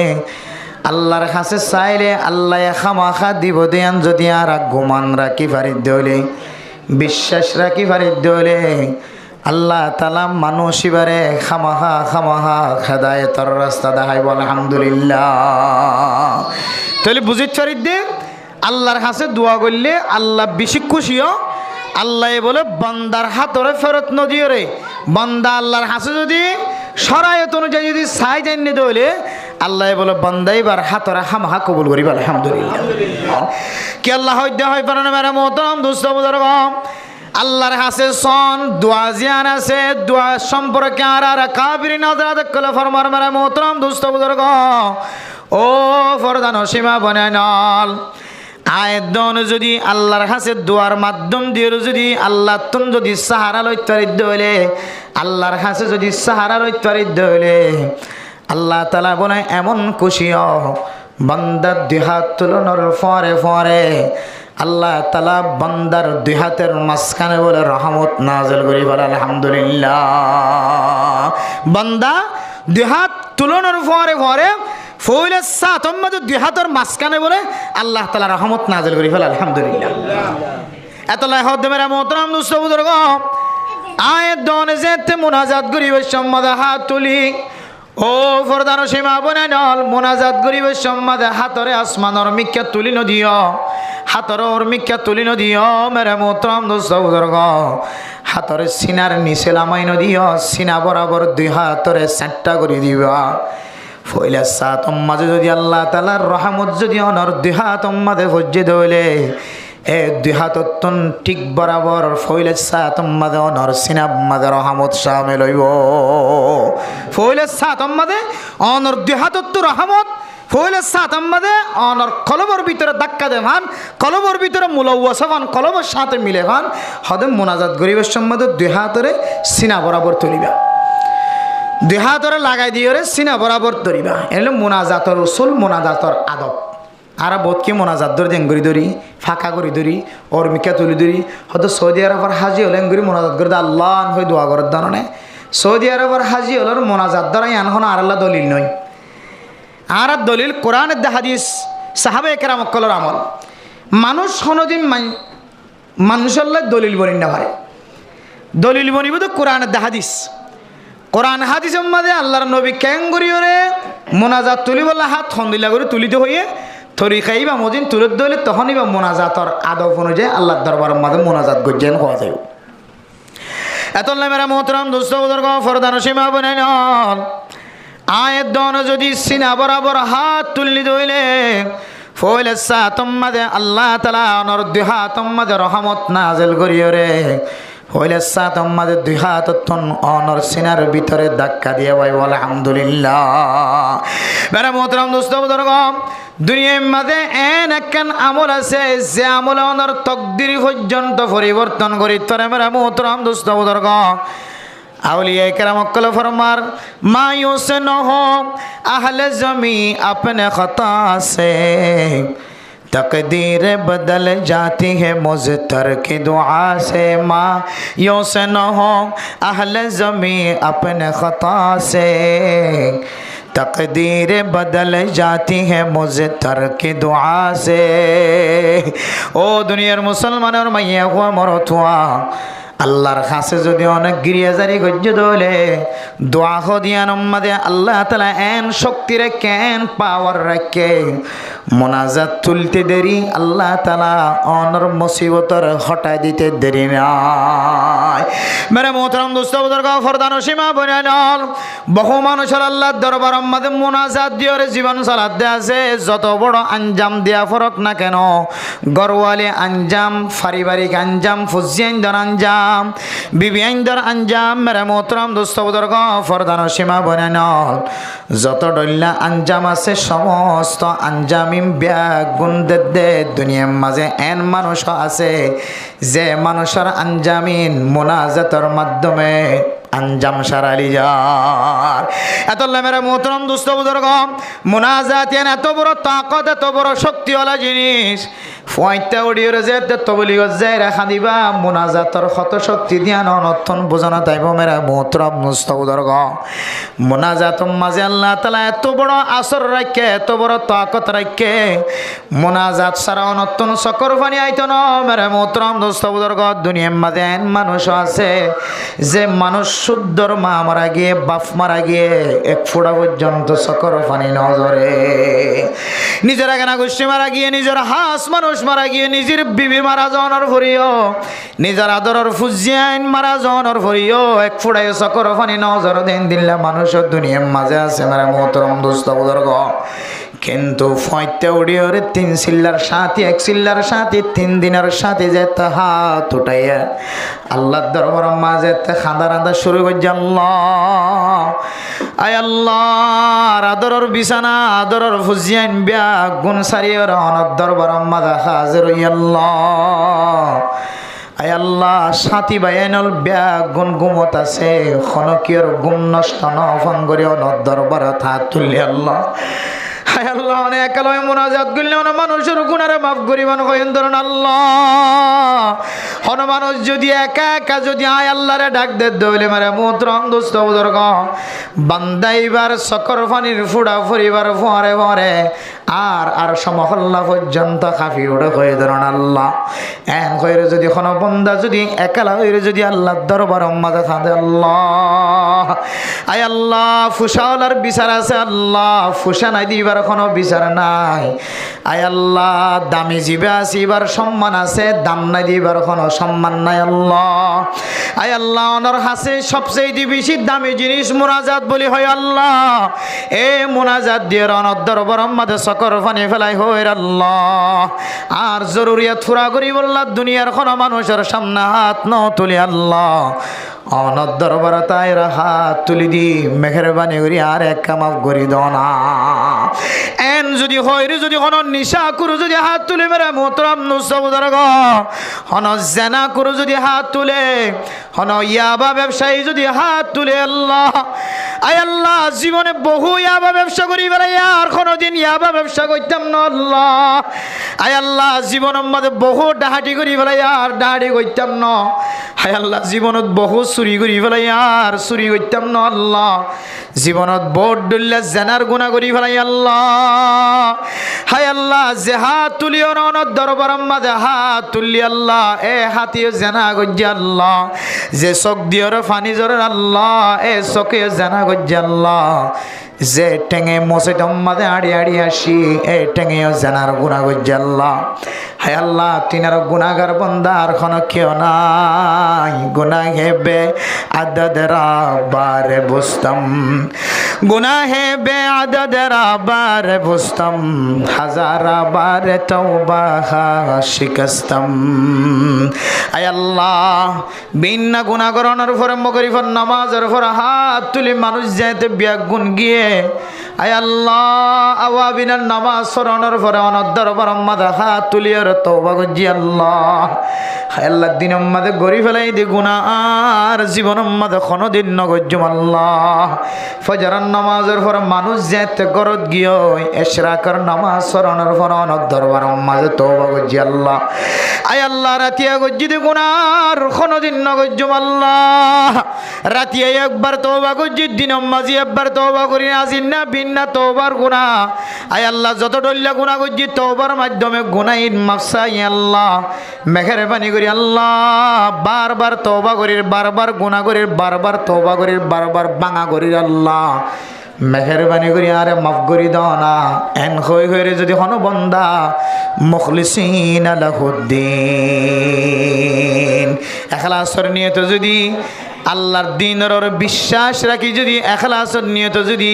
আল্লাহর কাছে চাইলে আল্লাহ খামাখা দিব দিয়ান যদি আরা গুমান রাখি পারিত দলে বিশ্বাস রাখি পারিত দলে আল্লাহ তাআলা মানুষ ইবারে খামাখা খামাখা হেদায়েতের রাস্তা দেখাইব। আলহামদুলিল্লাহ। তাহলে বুঝিত পারিত দে আল্লাহর কাছে দোয়া করলে আল্লাহ বেশি খুশিও। আল্লাহ বলে বান্দার হাতরে ফেরত নদিও রে, বান্দা আল্লাহর হাসে যদি শরায়ত অনুযায়ী যদি চাই জানি দইলে আল্লাহ বলে বান্দা এবার হাতরে হামাহা কবুল করিব। আলহামদুলিল্লাহ। কি আল্লাহ হইতে হয় পারে না মেরা মোহতারাম দোস্ত বুজুর্গ, আল্লাহর হাসে সন দোয়া জিয়ান আছে, দোয়া সম্পর্কে আর কাবিরি নজরাত কলে ফরমার মেরা মোহতারাম দোস্ত বুজুর্গ, ও ফরদান সীমা বনে নল আয়দন যদি আল্লাহর কাছে দোয়ার মাধ্যম দিয়ে যদি আল্লাহ তুম যদি সাহারা লইতারিত হইলে আল্লাহর কাছে যদি সাহারা লইতারিত হইলে আল্লাহ তাআলা বলে এমন খুশিও বান্দার দুই হাত তুলনোর পরে পরে আল্লাহ তাআলা বান্দার দুই হাতের মাঝখানে বলে রহমত নাযিল করি বলে। আলহামদুলিল্লাহ। বান্দা দুই হাত তুলনোর পরে পরে ফইলে সাতম্মাদ দুই হাতের মাঝখানে বলে আল্লাহ তাআলা রহমত নাযিল করি ফেলে। আলহামদুলিল্লাহ। এতলাই হদ মেরা মোহতারাম দোস্ত বুজুর্গ, আয়াত দনে যেতে মুনাজাত করিবে সম্মাদে হাত তুলি, ও ফরদান সীমা বনে নল মুনাজাত করিবে সম্মাদে হাতরে আসমানর মিক্কা তুলি নদিও, হাতর মিক্কা তুলি নদিও মেরা মোহতারাম দোস্ত বুজুর্গ, হাতরে সিনার নিচে লামাই নদিও, সিনা বরাবর দুই হাতরে সেটটা করে দিবা। ফইলে সাতম মাঝে যদি আল্লাহ তাআলার রহমত যদি অনর দুই হাতম মাঝে ভজ্জে দইলে এ দুই হাতন ঠিক বরাবর ফইলে সাতম মাঝে অনর সিনাব মাঝে রহমত শামিল হইব। ফইলে সাতম মাঝে অনর দুই হাতত রহমত ফইলে সাতম মাঝে অনর কলবর ভিতরে ধাক্কা দেভান, কলবর ভিতরে মুলাওয়াসাভান, কলবর সাথে মিলে ভান হদে মোনাজাত গরিবের সম্বন্ধে দুই হাতরে সিনা বরাবর তুলিবা, দুই হাতরে লাগাই দিয়ে সিনা বরাবর ধরিবা। এলে মোনাজাতর উসুল, মোনাজাতর আদব। আর বোধকে মোনাজাত ধরে দেঙ্গুরি ধরি ফাঁকা করি ধরি ওর মিকা তুলি ধরি হয়তো সৌদি আরবের হাজি হলে এঙ্গুরি মোনাজাত করে আল্লাহ হয়ে দোয়া করার দানে সৌদি আরবের হাজি হলের মোনাজাত দ্বারা আনখন আর আল্লাহ দলিল নয়। আর দলিল কোরআনের দে হাদিস সাহাবে কেরাম অক্কলর আমল। মানুষ কোনোদিন মানুষের দলিল বলি না পারে, দলিল বনিব তো কোরআনের দে হাদিস। কোরআন হাদিসের মাঝে আল্লাহর নবী ক্যাঙ্গুরিওরে মোনাজাত তুলি বলে হাত হন্দিলা করে তুলিতে হইয়ে তরিকাই বা মদিন তুলে দিলে তখনই বা মোনাজাতর আদব অনুযায়ী আল্লাহর দরবারের মাঝে মোনাজাত গজ্জেন হওয়া যায়। এত মেরা মোহতারাম দোস্ত বুজুর্গ ফরদান সীমা বনে নল আয়ের দন যদি সিনা বরাবর হাত তুলি দইলে ফইলে সাতম মাঝে আল্লাহ তাআলা অনর দুই হাতম মাঝে রহমত নাযিল করিওরে হইলে সাতম মাঝে দুই হাত অনর সিনার ভিতরে ধাক্কা দিয়ে ভাই বলে। আলহামদুলিল্লাহ। মেরা মোহতারাম দোস্ত বুজুর্গ দুনিয়ার মাঝে এন একখান আমল আছে যে আমল অনর তকদির পর্যন্ত পরিবর্তন করি তোরে। মেরা মোহতারাম দোস্ত বুজুর্গ আউলিয়া کرام অক্কল ফরমার মায়ুস ন হো আহলে জমি अपने खता से तकदीर बदल जाती है मुज़तर की दुआ से। मायूस न हो अहले ज़मी अपने ख़ता से तकदीर बदल जाती है मुज़तर की दुआ से। ओ दुनियार मुसलमान और मैया हुआ मरतुआ আল্লাহর কাছে যদি অনেক গিরিয়াজারি গজ্জ দলে দোয়া হদিয়ান উম্মাদে আল্লাহ তাআলা এন শক্তি রেখে এন পাওয়ার রেখে মোনাজাত তুলতে দেরি আল্লাহ তাআলা অনর মুসিবতর হটাই দিতে দেরি নাই। মেরে মোহতারাম দোস্ত বুজুর্গ ফরদান সীমা বনাল বহু মানুষের আল্লাহর দরবার উম্মাদে মোনাজাত দিয়ে জীবন চালাতে আছে। যত বড় আঞ্জাম দেয়া ফরক না কেন, গরওয়ালি আঞ্জাম, পারিবারিক আঞ্জাম, ফুজিয়াইন্দর আঞ্জাম, বিবি আইন্দর আঞ্জাম, মেরে মোহতারাম দোস্ত বুজুর্গ ফরদান সীমা বনাল যত ডল্লা আঞ্জাম আছে সমস্ত আঞ্জামিম ব্যাগ গুণ দে দুনিয়ার মাঝে এন মানুষ আছে যে মানুষের আঞ্জামিন মোনাজাতের মাধ্যমে আঞ্জাম সারালি যার। এত মেরা মোহতরম দুস্থ বুজুর্গ, মুনাজাত এত বড় তাকত, এত বড় শক্তিওয়ালা জিনিস। ফয়টা উড়িয়ে যে তবলি যায় রেখা দিবা মুনাজাতর কত শক্তি দিয়া ননতন বোঝানো তাইব মেরা মোহতরম দুস্থ বুজুর্গ। মুনাজাতর মাঝে আল্লাহ তাআলা এত বড় আসর রাখে, এত বড় তাকত রাখে। মুনাজাত সারা অনতন সকর পানি আইতো না মেরা মোহতরম দুস্থ বুজুর্গ। দুনিয়ার মাঝে মানুষ আছে যে মানুষ শুদ্ধর মা মারা গিয়ে বাপ মারা গিয়ে এক ফোঁটা পর্যন্ত সকর পানি নজরে, নিজের একানা গোষ্ঠী মারা গিয়ে, নিজের হাস মানুষ মারা গিয়ে, নিজের বিবি মারা যাওয়ার ভরিও, নিজের আদরের ফুজিয়াইন মারা যাওয়ার ভরিও এক ফোঁটায় সকর পানি নজর দেন দিল্লা মানুষের দুনিয়ার মাঝে আছে মেরা মোহতরম দোস্ত বুজুর্গ। কিন্তু ফয়তে উড়িয়ে তিন চিল্লার সাথে, এক চিল্লার সাথে 3 দিনের সাথে যেতে হাত উঠাইয়া আল্লাহর দরবার মাঝে খাঁদা রাঁধা শুরু করছে। আল্লাহ আয় আল্লাহ, আদরের বিছানা আদরের ফুজিয়াইন বিয়া গুণ সারিয়ে অনর দরবার মাঝে হাজির হই। আল্লাহ আয় আল্লাহ, সাথী বাইনল ব্যাগ গুণ গুমত আছে, খনকিয়র গুম নষ্ট নফান করে অনর দরবার হাত তুলি। আল্লাহ হায় আল্লাহ, অনেক আলোয় মুনাজাত করলে অনেক মানুষের গুণারে মাফ করিবান কইন ধরুন। আল্লাহ হন মানুষ যদি একা একা যদি আয় আল্লাহরে ডাক দে দইলে মারে মোহতরম দোস্ত বুজুর্গ, বান্দাইবার সকর পানির ফুড়া ফুরিবার ফরে ফরে আর সমহল্লা পর্যন্ত কাফি উড়ে হয়ে ধরুন। আল্লাহ এন কইরে যদি কোনো বন্দা যদি একালা হইরে যদি আল্লাহর দরবার মাঝে খাঁদে, আল্লাহ আয় আল্লাহ ফুসাওয়ালার বিচার আছে, আল্লাহ ফুসা নাই দিবার কোনো বিচার নাই। আয় আল্লাহ দামি জিবে আসিবার সম্মান আছে, দাম নাই দিবার কোনো সম্মান নাই। আল্লাহ আয় আল্লাহ ওনার হাসে সবচেয়ে বেশি দামি জিনিস মুনাজাত বলি হয়। আল্লাহ এ মুনাজাত দিয়ে অনর দরবার মাঝে সকর পানি ফেলাই হয়। আল্লাহ আর জরুরিয়াত ফুরা করি বললা দুনিয়ার কোনো মানুষের সামনে হাত ন তুলি। আল্লাহ অনর দরবার তাইর হাত তুলি দি মেহেরবানি করি আর এক কামাফ করি দ না। এন যদি হইরে যদি হন নিশা করু যদি হাত তুলে মেরে মোহতরম নুসবুদারগ, হন জেনা করু যদি হাত তুলে, হন ইয়াবা ব্যবসায়ী যদি হাত তুলে। আল্লাহ আয় আল্লাহ জীবনে বহু ইয়াবা ব্যবসা করি বেড়াই আর কোনোদিন ইয়াবা ব্যবসা করতাম না। আল্লাহ আয় আল্লাহ জীবনের মধ্যে বহু ডাহাটি করি বেড়াই আর ডাহাটি করতাম না। হায় আল্লাহ জীবনত বহু চুরি করি ফেলাই আর চুরি করতাম না। আল্লাহ জীবনত বোট ডুল্লা জেনার গুণা করি ফেলাই। আল্লাহ হায় আল্লাহ যে হাত তুলিও ননদ দরবার মাঝে হাত তুললি। আল্লাহ এ হাতিও জেনা গজ্জা। আল্লাহ যে চোখ দিওর ফানি জোরের। আল্লাহ এ চোখে জেনা গজ্জা। আল্লাহ যে টেঙে মসে মাঝে আড়ি আড়ি আসি এ টেঙেও জেনার গুণা গজ্জা। আল্লাহ হায় আল্লাহ তিনার গুণাগার বন্দার খন কেউ নাই, গুণা হেবে আদাদেরা বারে বুঝতাম, গুণা হেবে আদাদেরা বারে বুঝতাম, হাজারা বারে তওবা শিকস্তম। আয় আল্লাহ বিনা গুণা করণের পরে মগরিফের নামাজের পরে হাত তুলি মানুষ যাইতে বিয়া গুণ গিয়ে। আয় আল্লাহ আওয়াবিনের নামাজ সরানোর পরে অনর দরবার মাঝে হাত তুলিয়ার তওবা করছি। আল্লাহ হায় আল্লাহ দিনের মাঝে গড়ি ফেলাই দি গুণা আর জীবনের মাঝে কোনোদিন নগজ্জুম। আল্লাহ ফজরের নামাজের পরে মানুষ যেতে গরত গিয়ে এশরাকের নামাজ সরানোর পরে অনর দরবার মাঝে তওবা করছি। আল্লাহ আয় আল্লাহ রাতিয়া গজ্জি দি গুণা আর কোনোদিন নগজ্জুম। আল্লাহ রাতিয়া একবার তওবা করছি, দিনের মাঝে একবার তওবা করি আজিন না বিন্না তওবার গুণা। আয় আল্লাহ যত ডল্লা গুণা করছি তওবার মাধ্যমে গুনাহিন মাফসাই। আল্লাহ মেহেরবানি করি। আল্লাহ বারবার তওবা করি, বারবার গুণা করি, বারবার তওবা করি, বারবার বাঙা করি। আল্লাহ মেহেরবানি করি আরে মাফ করি দাও না। এন হই হইরে যদি হন বন্দা মুখলিসিন লাহুদ্দিন এখলাসের নিয়ত যদি আল্লাহর দিনের বিশ্বাস রাখি, যদি এখলাসের নিয়ত যদি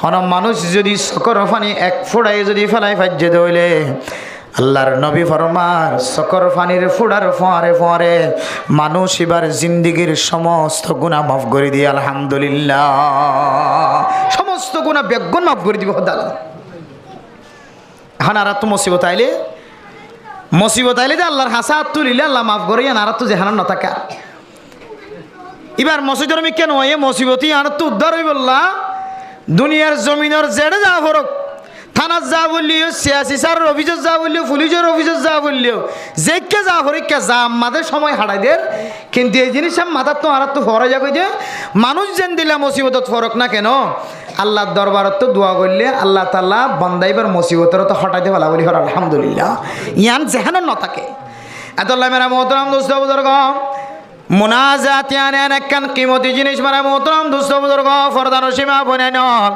হন মানুষ যদি সকর ফানি এক ফোড়াই যদি ফেলাই ফাজ্যে দইলে আল্লাহর নবী ফরমান সকর ফানির ফুড়ার ফোয়ারে ফোয়ারে মানুষ এবার জিন্দিগির সমস্ত গুনাহ মাফ করে দিয়ে আলহামদুলিল্লাহ সমস্ত গুনাহ বেগুন মাফ করে দিব। হানারা তো মুসিবত আইলে যে আল্লাহর হাসাত তুলিলে আল্লাহ মাফ করে আর তো যেহান না থাকা এবার মসজিদের আমি কেন এ মুসিবতি আর তো উদ্ধার হই বললা দুনিয়ার জমিনের জেড়ে যা ফরক থানার যা বললিও সিয়াসি স্যার অফিসের যা বললিও পুলিশের অফিসের যা বললিও যেকে যা হরিকা যা আমাদের সময় হারাই দের কিন্তু এই জিনিস মাথার তো আর তো ফরা যাবে যে মানুষ যেন দিলা মুসিবতত ফরক না কেন আল্লাহর দরবারত তো দোয়া করলে আল্লাহ তাআলা বান্দাইবার মুসিবতের তো হটাইতে ভালা বলি হর আলহামদুলিল্লাহ ইয়ান যেহান ন থাকে এতল্লাহ মেরা মোহতরম দোস্ত বুজুর্গ মুনাজাত ইয়ান একখান কিমতি জিনিস মেরা মোহতরম দোস্ত বুজুর্গ ফরদান সীমা বনে নল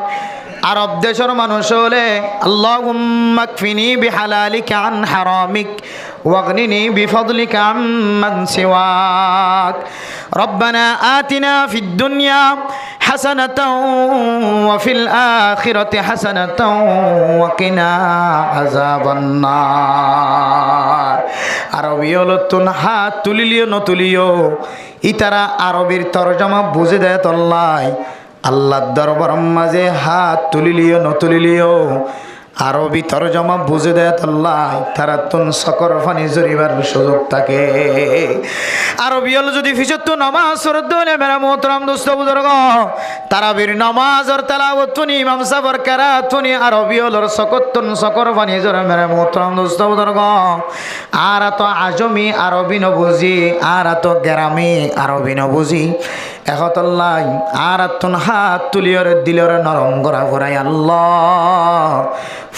আরব দেশের মানুষ হলে আল্লাহুম্মা কফিনি বিহালালিকা আন হারামিক ওয়াগনিনি বিফদলিকা আম্মান সিওয়াক রব্বানা আতিনা ফিদ দুনিয়া হাসানাতাও ওয়া ফিল আখিরাতি হাসানাতাও ওয়া কিনা আযাবান্নার আরবি হলো তুন হাত তুলিলিও নতুলিও ইতারা আরবির তরজমা বুঝে দেয় তল্লাই আল্লাহর দরবার মাঝে হাত তুলিলিও নতুলিলিও আরবি তরজমা বুঝে দেয় আল্লাহ তারা তুন সকর ফানি জরিবার সুযোগ থাকে আরবি হল যদি ফিসত্তু নামাজ সরদ হলে মেরা মোহতরম দোস্ত বুজুর্গ তারাবির নামাজ আর তেলাওয়াত তুনি ইমাম সাহেবের কেরাত তুনি আরবি হল সকত্তুন সকর ফানি জরে মেরা মোহতরম দোস্ত বুজুর্গ আর তো আজমি আরবি ন বুঝি আর তো গ্রামে আরবি ন বুঝি একতল্লাই আর তুন হাত তুলিয়রে দিলরে নরম গড়া ঘুরাই আল্লাহ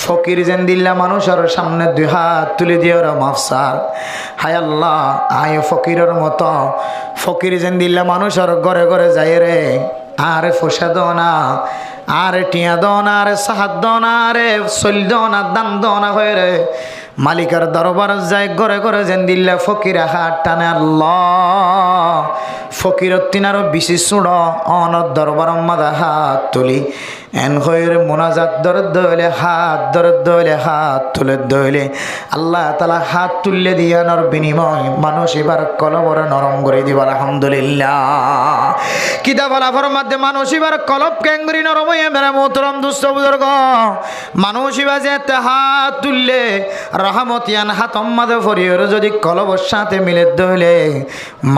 ফকির যেন দিল্লা মানুষের সামনে দুই হাত তুলে দিয়র মাফসার হায় আল্লাহ আয় ফকিরের মতো ফকির যেন দিল্লা মানুষের ঘরে ঘরে যায় রে আরে ফসা দনা আরে টিয়া দনা আরে সাহাদ দনা আরে সল দনা দান দনা হয়ে রে মালিকার দরবার যায় ঘরে ঘরে যেন দিল্লা ফকির হাত টানে আল্লাহ ফকির তিনারও বিশেষ চুড় অনর দরবার মাদা হাত তুলি এন হয়ে মোনাজাত দরদ দইলে হাত দরদ দইলে হাত তুলে দইলে আল্লাহ তালা হাত তুললে দিয়ানোর বিনিময় মানুষ এবার কলবরে নরম করে দিব আলহামদুলিল্লাহ কিতাব আলাফর মধ্যে মানুষ এবার কলব ক্যাঙ্গুরি নরম হয়ে মেরা মোহতরম দুস্থ বুজুর্গ মানুষ এবার যে হাত তুললে রহমতিয়ান হাত মাদে ফরিয়র যদি কলবর সাথে মিলে দইলে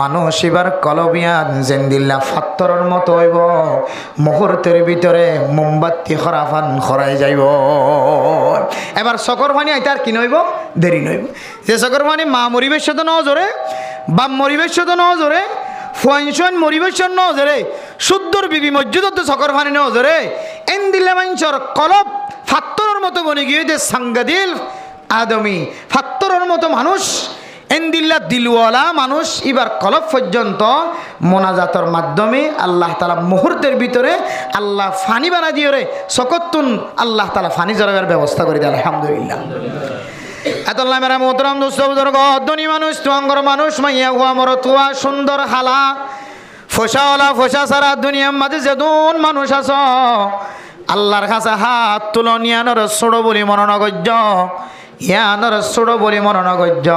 মানুষ এবার কলবিয়ান জেন্দিল্লা ফাত্তরের মতো হইব মুহূর্তের ভিতরে মোমবাতি খরাফান খরাই যাইব এবার সকর পানি আইতার কি নইব দেরি নইব যে সকর পানি মা মরিবেশ তো নজরে বাপ মরিবেশ তো নজরে ফুয়াইন মরিবেশ নজরে শুদ্ধর বিবি মসজিদত সকর পানি নজরে এন দিল্লা মানুষের কলব ফাত্তরের মতো বনে গিয়ে যে সাংগাদিল আদমি ফাত্তরের মতো মানুষ এন্দিল্লা দিলওয়ালা মানুষ এবার কলব পর্যন্ত মোনাজাতের মাধ্যমে আল্লাহ তালা মুহূর্তের ভিতরে আল্লাহ ফানি বানা দিয়ে রে সকত্তুন আল্লাহ তালা ফানি জরাবের ব্যবস্থা করে দেয় আলহামদুলিল্লাহ এতল্লাহ মেরা মোহতরম দোস্ত বুজুর্গ ধনী মানুষ তুয়াঙ্গর মানুষ মাইয়া হুয়া মর তুয়া সুন্দর হালা ফোসাওয়ালা ফোসা সারা দুনিয়ার মাঝে যেদুন মানুষ আস আল্লাহর কাছে হাত তুলনিয়ানোর ছোড়ো বলি মননগজ্য ইয়ানোর ছোড়ো বলি মননগজ্য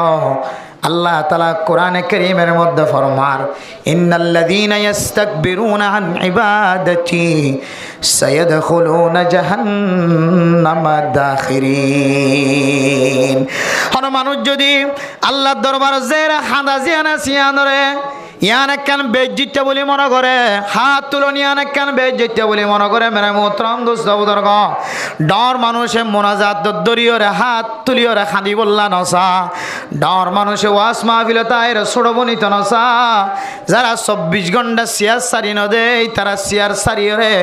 আল্লাহ তাআলা কোরআনে কারীমের মধ্যে ফরমার ইন্নাল্লাযীনা ইস্তাকবিরুনা আন ইবাদাতি সায়াদখুলুনা জাহান্নামা দাখিরিন হন মানুষ যদি আল্লাহর দরবার জেরা হাদা জিয়ানা সিয়ানরে ইয়ান একখান বেজ্জিটা বলে মনে করে হাত তুলনি ইয়ান একখান বেজ্জিটা বলে মনে করে মেরে মোহতরম দোস্ত বুজুর্গ ডর মানুষে মোনাজাত দরিয়রে হাত তুলিয়রে খাদি বললা নসা ডর মানুষে ওয়াস মাহফিল তাইর ছোড়বনিত নসা যারা 24 ঘন্টা সিয়ার সারি নদেই তারা সিয়ার সারিয়রে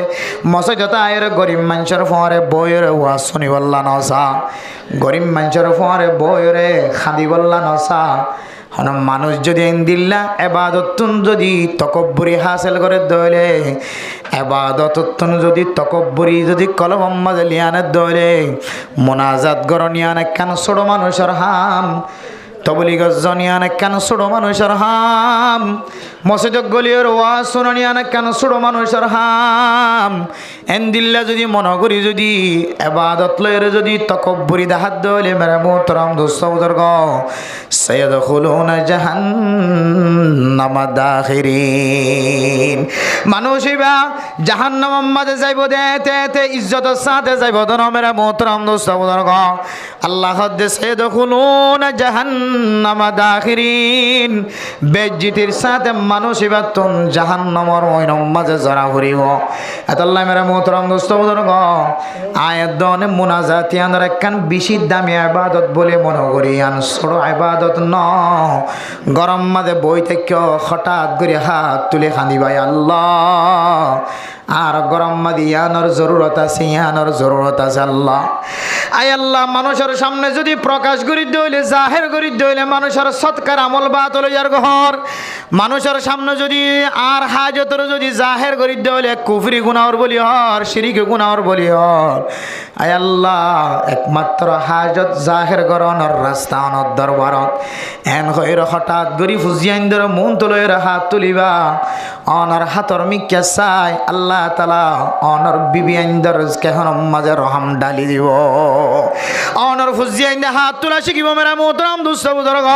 মসজিদ তাইর গরিব মানুষের ফরে বইরে ওয়াস শুনি বললা নসা গরিব মানুষের ফরে বইরে খাদি বললা নসা হন মানুষ যদি দিল্লা এবাদতুন যদি তকব্বুরি হাসিল করে দইলে এবাদতুন যদি তকব্বুরি যদি কলম মাঝে লিয়ানের দইলে মোনাজাত গরনিয়ান একখান ছোট মানুষের হাম তবলিগ জনিয়ান একখান ছোট মানুষের হাম মসজিদ গলিয়র ওয়াজ শুনিয়ান একখান ছোট মানুষের হাম এন্দিল্লা যদি মনগরি যদি এবাদত লয়ের যদি তকব্বুরি দাহাত দইলে মেরে মোহতরম দোস্ত বুজুর্গ সায়াদখুলুনা জাহান্নামা দাখিরিন মানুষ ইবা জাহান্নামের মাঝে যাইব দেতে ইজ্জতের সাথে যাইব দন মেরে মোহতরম দোস্ত বুজুর্গ আল্লাহ দে সায়াদখুলুনা জাহান্নামা দাখিরিন বেজ্জিতির সাথে মানুষ এবার তুন জাহান্নামর ওইরম মাঝে জড়া করিব এতাল্লাহ মেরা মোহতরম দোস্ত বুজুর্গ আয়াত দনে মুনাজাত ইয়ানোর একখান বেশি দামি ইবাদত বলে মনে করি আন ছোট ইবাদত ন গরম মাঝে বই থেকে হঠাৎ করে হাত তুলে খান্দিবাই আল্লাহ আর গরম মাদি ইয়ানোর জরুরত আছে ইয়ানোর জরুরত আছে আল্লাহ আয় আল্লাহ মানুষের সামনে যদি প্রকাশ করি দইলে জাহের করি দইলে মানুষের সৎকার আমল বাত হলো যার ঘর মানুষের সামনে যদি আর হাজতের যদি জাহের করি দইলে কুফরি গুনাহর বলি হর শিরিক গুনাহর বলি হর আয় আল্লাহ একমাত্র হাজত জাহের করণর রাস্তা অনর দরবারত এন হইর হঠাৎ গরি ফুজিয়াইন্দর মন তুলইর হাত তুলিবা অনর হাতর মিক্কা চাই আল্লাহ তাআলা অনর বিবিয়াইন্দর কেহন মাঝে রহম ডালি দিব অনর ফুজিয়াইন্দে হাত তোলা শিখিব মেরা মোহতরম দুস্থ বুজুর্গ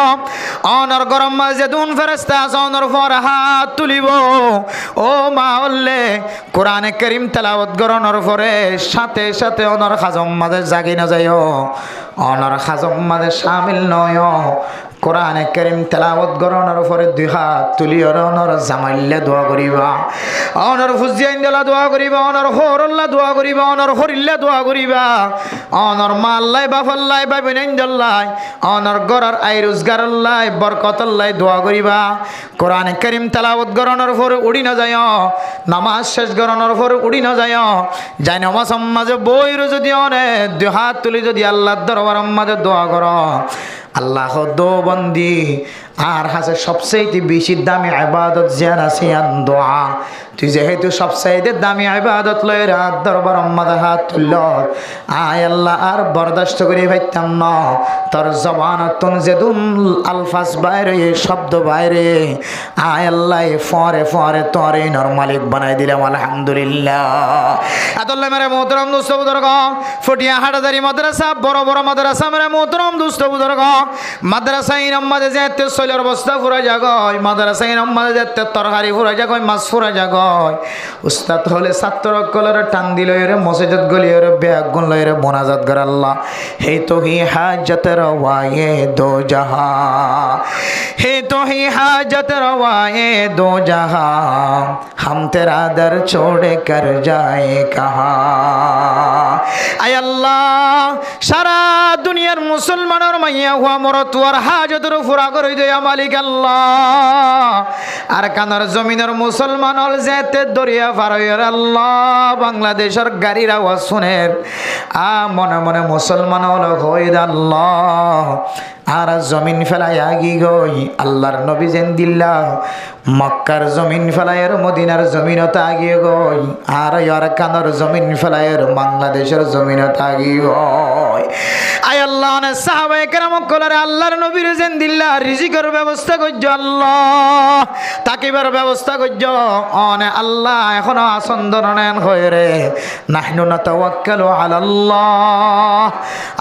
অনর গরম মাঝে দুন ফেরেশতা আছে অনর পর হাত তুলিব ও মা বললে কোরআনে কারীম তেলাওয়াত করণর পরে সাথে সাথে অনর খাজম মাঝে জাগি না যায় অনর খাজম মাঝে শামিল নয় কোরআনে কারীম তেলাওয়াত করণর পরে দুই হাত তুলি অনর জামাইল্লা দোয়া করিবা অনর ফুজিয়াইন্দলা দোয়া করিবা অনর হরল্লা দোয়া করিবা অনর হরিল্লা দোয়া করিবা অনর মাল্লাই বাফাল্লাই বাইবেনাইন্দল্লাই অনর গরার আই রোজগারল্লাই বরকতল্লাই দোয়া করিবা কোরআনে কারীম তেলাওয়াত করণর পরে উড়ি না যায় নামাজ শেষ করণর পরে উড়ি না যায় যাই নামাজ মাঝে বইর যদি অনে দুই হাত তুলি যদি আল্লাহর দরবার মাঝে দোয়া কর আল্লাহ দো বন্দি আর হাসে সবচেয়ে বেশি দামি ইবাদত জিয়ান আছে দোয়া তুই যেহেতু সবচেয়ে দামি ইবাদত লয় রাত দরবার মাঝে হাত তুলল আয় আল্লাহ আর বরদাস্ত করে পাইতাম না তোর জবানতুন যেদুন আলফাজ বাইরে শব্দ বাইরে আয় আল্লাহ ফরে ফরে তোরে নরমালিক বানাই দিলাম আলহামদুলিল্লাহ আদল্লাহ মেরে মোহতরম দোস্ত বুজুর্গ ফটিয়া হাটাদারি মাদ্রাসা বড় বড় মাদ্রাসা মেরে মোহতরম দোস্ত বুজুর্গ মাদ্রাসা ইনাম মাঝে যেতে শৈলের বস্তা ফুরা জাগয় মাদ্রাসা ইনাম মাঝে যেতে তরকারি ফুরা জাগয় মাছ ফুরা জাগয় উস্তাদ হলে ছাত্র কলরে টান দিল রে মসজিদ গলি রে ব্যাগ গুন লয় রে মোনাজাত কর আল্লাহ হে তো হি হাজত রওয়ায়ে দো জাহা হে তো হি হাজত রওয়ায়ে দো জাহা हम तेरा दर छोड़ कर जाए कहाँ আয় আল্লাহ সারা দুনিয়ার মুসলমানের মাইয়া হুয়া মরতুয়ার হাজতের ফুরা করে দেয়া মালিক আল্লাহ আর কানার জমিনের মুসলমান হল যেতে দরিয়া পার হইয়ার আল্লাহ বাংলাদেশের গাড়ির আওয়াজ শুনের মনে মনে মুসলমান হল হইদ আল্লাহ আর জমিন ফেলাই আগি গই আল্লাহর নবী যেন দিল্লা মক্কার জমিন ফেলাইয়ের মদিনার জমিনত আগিয়ে গই আর ইয়ার কানার জমিন ফেলাইয়ের বাংলাদেশের জমিনত আগিয়ে গই আয় আল্লাহ নে সাহাবায়ে কেরাম কলরে আল্লাহর নবীর যেন দিল্লা রিজিকের ব্যবস্থা কইজ আল্লাহ তাকিবার ব্যবস্থা কইজ অনে আল্লাহ এখন আসন্দন নেন হয়ে রে নাহনু নাতাওয়াক্কালু আলাল্লাহ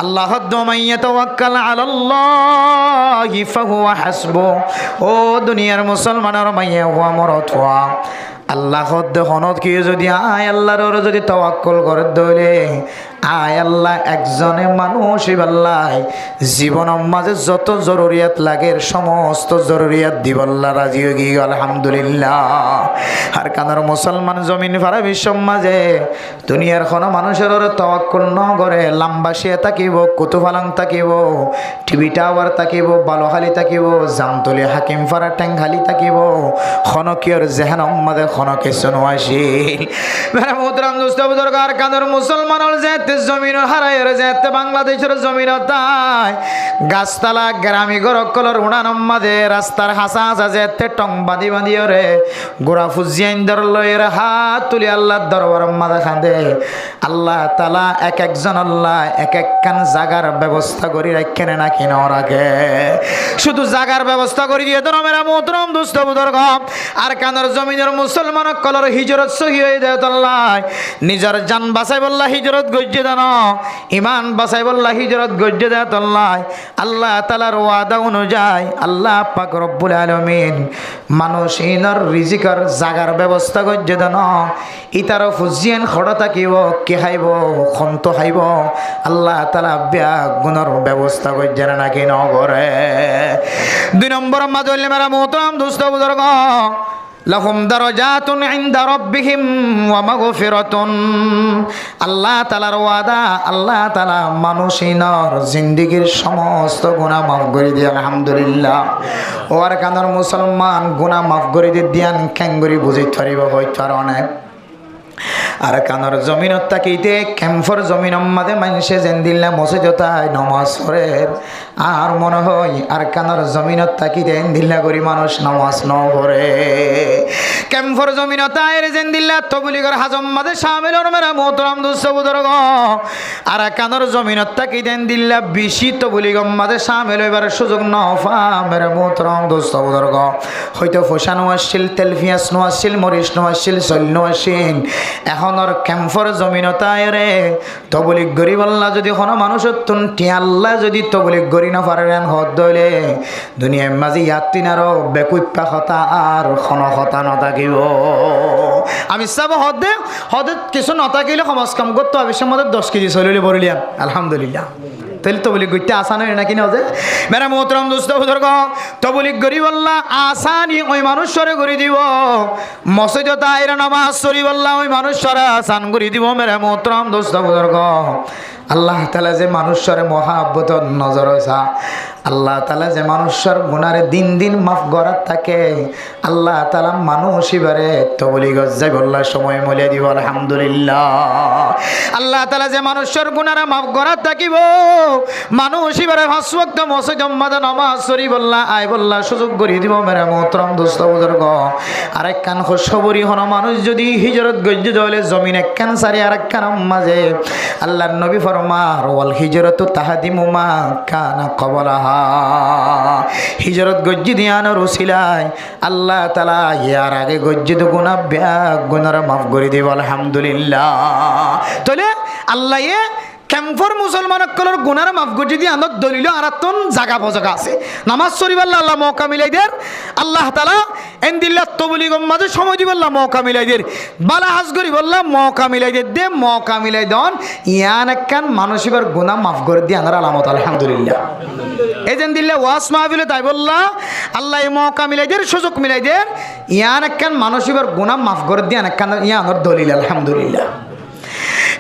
আল্লাহ দমাইয়া তাওয়াক্কাল আলাল্লাহ ফাহুয়া হাসবু ও দুনিয়ার মুসলমানের মাইয়া হুয়া মরত হুয়া আল্লাহ হনত কি যদি আয় আল্লাহর যদি তাওয়াক্কুল করে দইলে আয় আল্লাহ একজনে মানুষ আল্লাহ জীবনের মাঝে যত জরুরিয়াত লাগে সমস্ত জরুরিয়াত দিবল্লা রাজি হয়ে গিয়ে আলহামদুলিল্লাহ আর কানার মুসলমান জমিন ফারা বিশ্ব মাঝে দুনিয়ার কোনো মানুষের তাওয়াক্কুল ন করে লাম্বাসিয়া থাকিব কুতুফালাং থাকিব টিভি টাওয়ার থাকিব বালোহালি থাকিব জামতলি হাকিম ফারা টেংখালি থাকিব খনকিয়র জেহান মাঝে খনকে শোনাশিল মেরা মুহতারাম দোস্ত বুজুর্গ আর কানার মুসলমান যেতে জমিন হারাইয়ের যেতে বাংলাদেশের জমিন তাই গাছতলা গ্রামী গরকলর উড়ান মাঝে রাস্তার হাসা হাসা যেতে টং বাঁধি বাঁধি রে গোড়া ফুজিয়াইন্দর লয়ের হাত তুলি আল্লাহর দরবার মাঝে খাঁদে আল্লাহ তালা এক একজন আল্লাহ এক একখান জাগার ব্যবস্থা করি রাখেন নাকি ন রাখে শুধু জাগার ব্যবস্থা করি দিয়ে ধরো মেরা মোহতরম দুস্থ বুজুর্গ আর কানার জমিনের মুসলমান কলর হিজরত সহি হয়ে যায় আল্লাহ নিজের জান বাঁচাই বললা হিজরত গজ্জে দান ইমান বাঁচাই বললা হিজরত গজ্জে দেয় তল্লায় আল্লাহ তাআলার ওয়াদা অনুযায়ী আল্লাহ পাক রব্বুল আলামিন মানুষ ইনার রিজিকার জাগার ব্যবস্থা গজ্জে দান ইতার ফুজিয়ান খড়া থাকিব কে খাইব খন্ত খাইব আল্লাহ তাআলা গুণর ব্যবস্থা গজ্জে নাকি নগরে 2 নম্বর মাদুল মেরা মোহতারাম দোস্ত বুজুর্গ লাহুম দারাজাতুন ইনদা রাব্বিহিম ওয়া মাগফিরাতুন আল্লাহ তাআলার ওয়াদা আল্লাহ তাআলা মানুষিনার জিন্দেগীর সমস্ত গুনাহ মাফ করে দিয়ে আলহামদুলিল্লাহ ওর কানার মুসলমান গুনাহ মাফ করে দিয়ান কেঙ্গুরি বুঝি ধরিব হইতো আর অনেক আর কানর জমিনত তাকিতে ক্যাম্পর জমিন মাঝে মানুষে যেন দিল্লা মসজিদতায় নমাজ পড়ে আর মনে হয় আর কানর জমিনত তাকিতে দিল্লা করি মানুষ নামাজ ন পড়ে ক্যাম্পর জমিনতায় যেন দিল্লা তবলিগর হাজম মাঝে শামিল মেরা মোহতরম দুস্থ বুজুর্গ আর কানর জমিনত তাকিতে দিল্লা বেশি তবলিগম মাঝে শামিল হইবার সুযোগ ন পা মেরা মোহতরম দুস্থ বুজুর্গ হয়তো ফসানো আসছিল তেলফিয়াস নো আসছিল মরিচ নো আসছিল চল নো আসিল এখন আর ক্যাম্পর জমিনতায় রে তবলিগ গরিব আল্লাহ যদি কোনো মানুষের তুনটি আল্লাহ যদি তবলিগ গরি না পারেন হদ দইলে দুনিয়ার মাঝে ইয়াতিনারও বেকুপ্পা হতা আর খন হতা নথাকিব আমি চাব হদে কিছু নথাকিলে সমাজ কাম করতো আবিষ্যের মধ্যে 10 কেজি চলিলে বলিলাম আলহামদুলিল্লাহ তাহলে তবলিগ গইতে আসান হয় নাকি না যে মেরা মোহতরম দোস্ত বুজুর্গ তবলিগ গরিব আল্লাহ আসানি ওই মানুষরে করে দিব মসজিদে আইরা নামাজ শরীফ আল্লাহ ওই মানুষরা আসান করে দিব মেরা মোহতরম দোস্ত বুজুর্গ আল্লাহ তাআলা যে মানুষরে মহাব্বতর নজর আসা আল্লাহ তাআলা যে মানুষের গুনারে দিন দিন মাফ করার থাকে আল্লাহ তাআলা মানুষ এবারে তবলিগ যাইবল্লা সময় মলিয়া দিব আলহামদুলিল্লাহ আল্লাহ তাআলা যে মানুষের গুনারে মাফ করার থাকিব মানুষ এবারে 5 ওয়াক্ত মসজিদে মাঝে নামাজ শরীফ আল্লাহ আই বল্লা সুযোগ করে দিব মেরা মোহতরম দোস্ত বুজুর্গ আরেক কান খুশবরি হন মানুষ যদি হিজরত গজ্জে দলে জমিন এক কান সারি আরেক কান মাঝে আল্লাহর নবী ফরমার ওয়াল হিজরতু তাহদিমু মা কানা কবলাহা হিজরত গজ্জি দিয়ানোর উসিলায় আল্লাহ তাআলা ইয়ার আগে গজ্জিত গুনাহ গুনার মাফ করে দিব আলহামদুলিল্লাহ তাহলে আল্লাহ ক্যাম্পর মুসলমানসকলের গুনার মাফ গজ্জি দিয়ে আনত দলিল আরাতন জায়গা বজাগা আছে নামাজ শরীফ আল্লাহ মৌকা মিলাই দের আল্লাহ তাআলা এন্দিল্লাহ তবলিগম মাঝে সময় দিব আল্লাহ মৌকা মিলাই দের বালা হাজ করি বললাম মৌকা মিলাই দে মৌকা মিলাই দন ইয়ান একখান মানুষের গুনাহ মাফ করে দিয়ে আনার আলামত আলহামদুলিল্লাহ এই যেন দিল্লা ওয়াস মাহফিলে তাই বললা আল্লাহ এই মৌকা মিলাই দের সুযোগ মিলাই দের ইয়ান একখান মানুষের গুনাহ মাফ করে দিয়ে একখান ইয়ানোর দলিল আলহামদুলিল্লাহ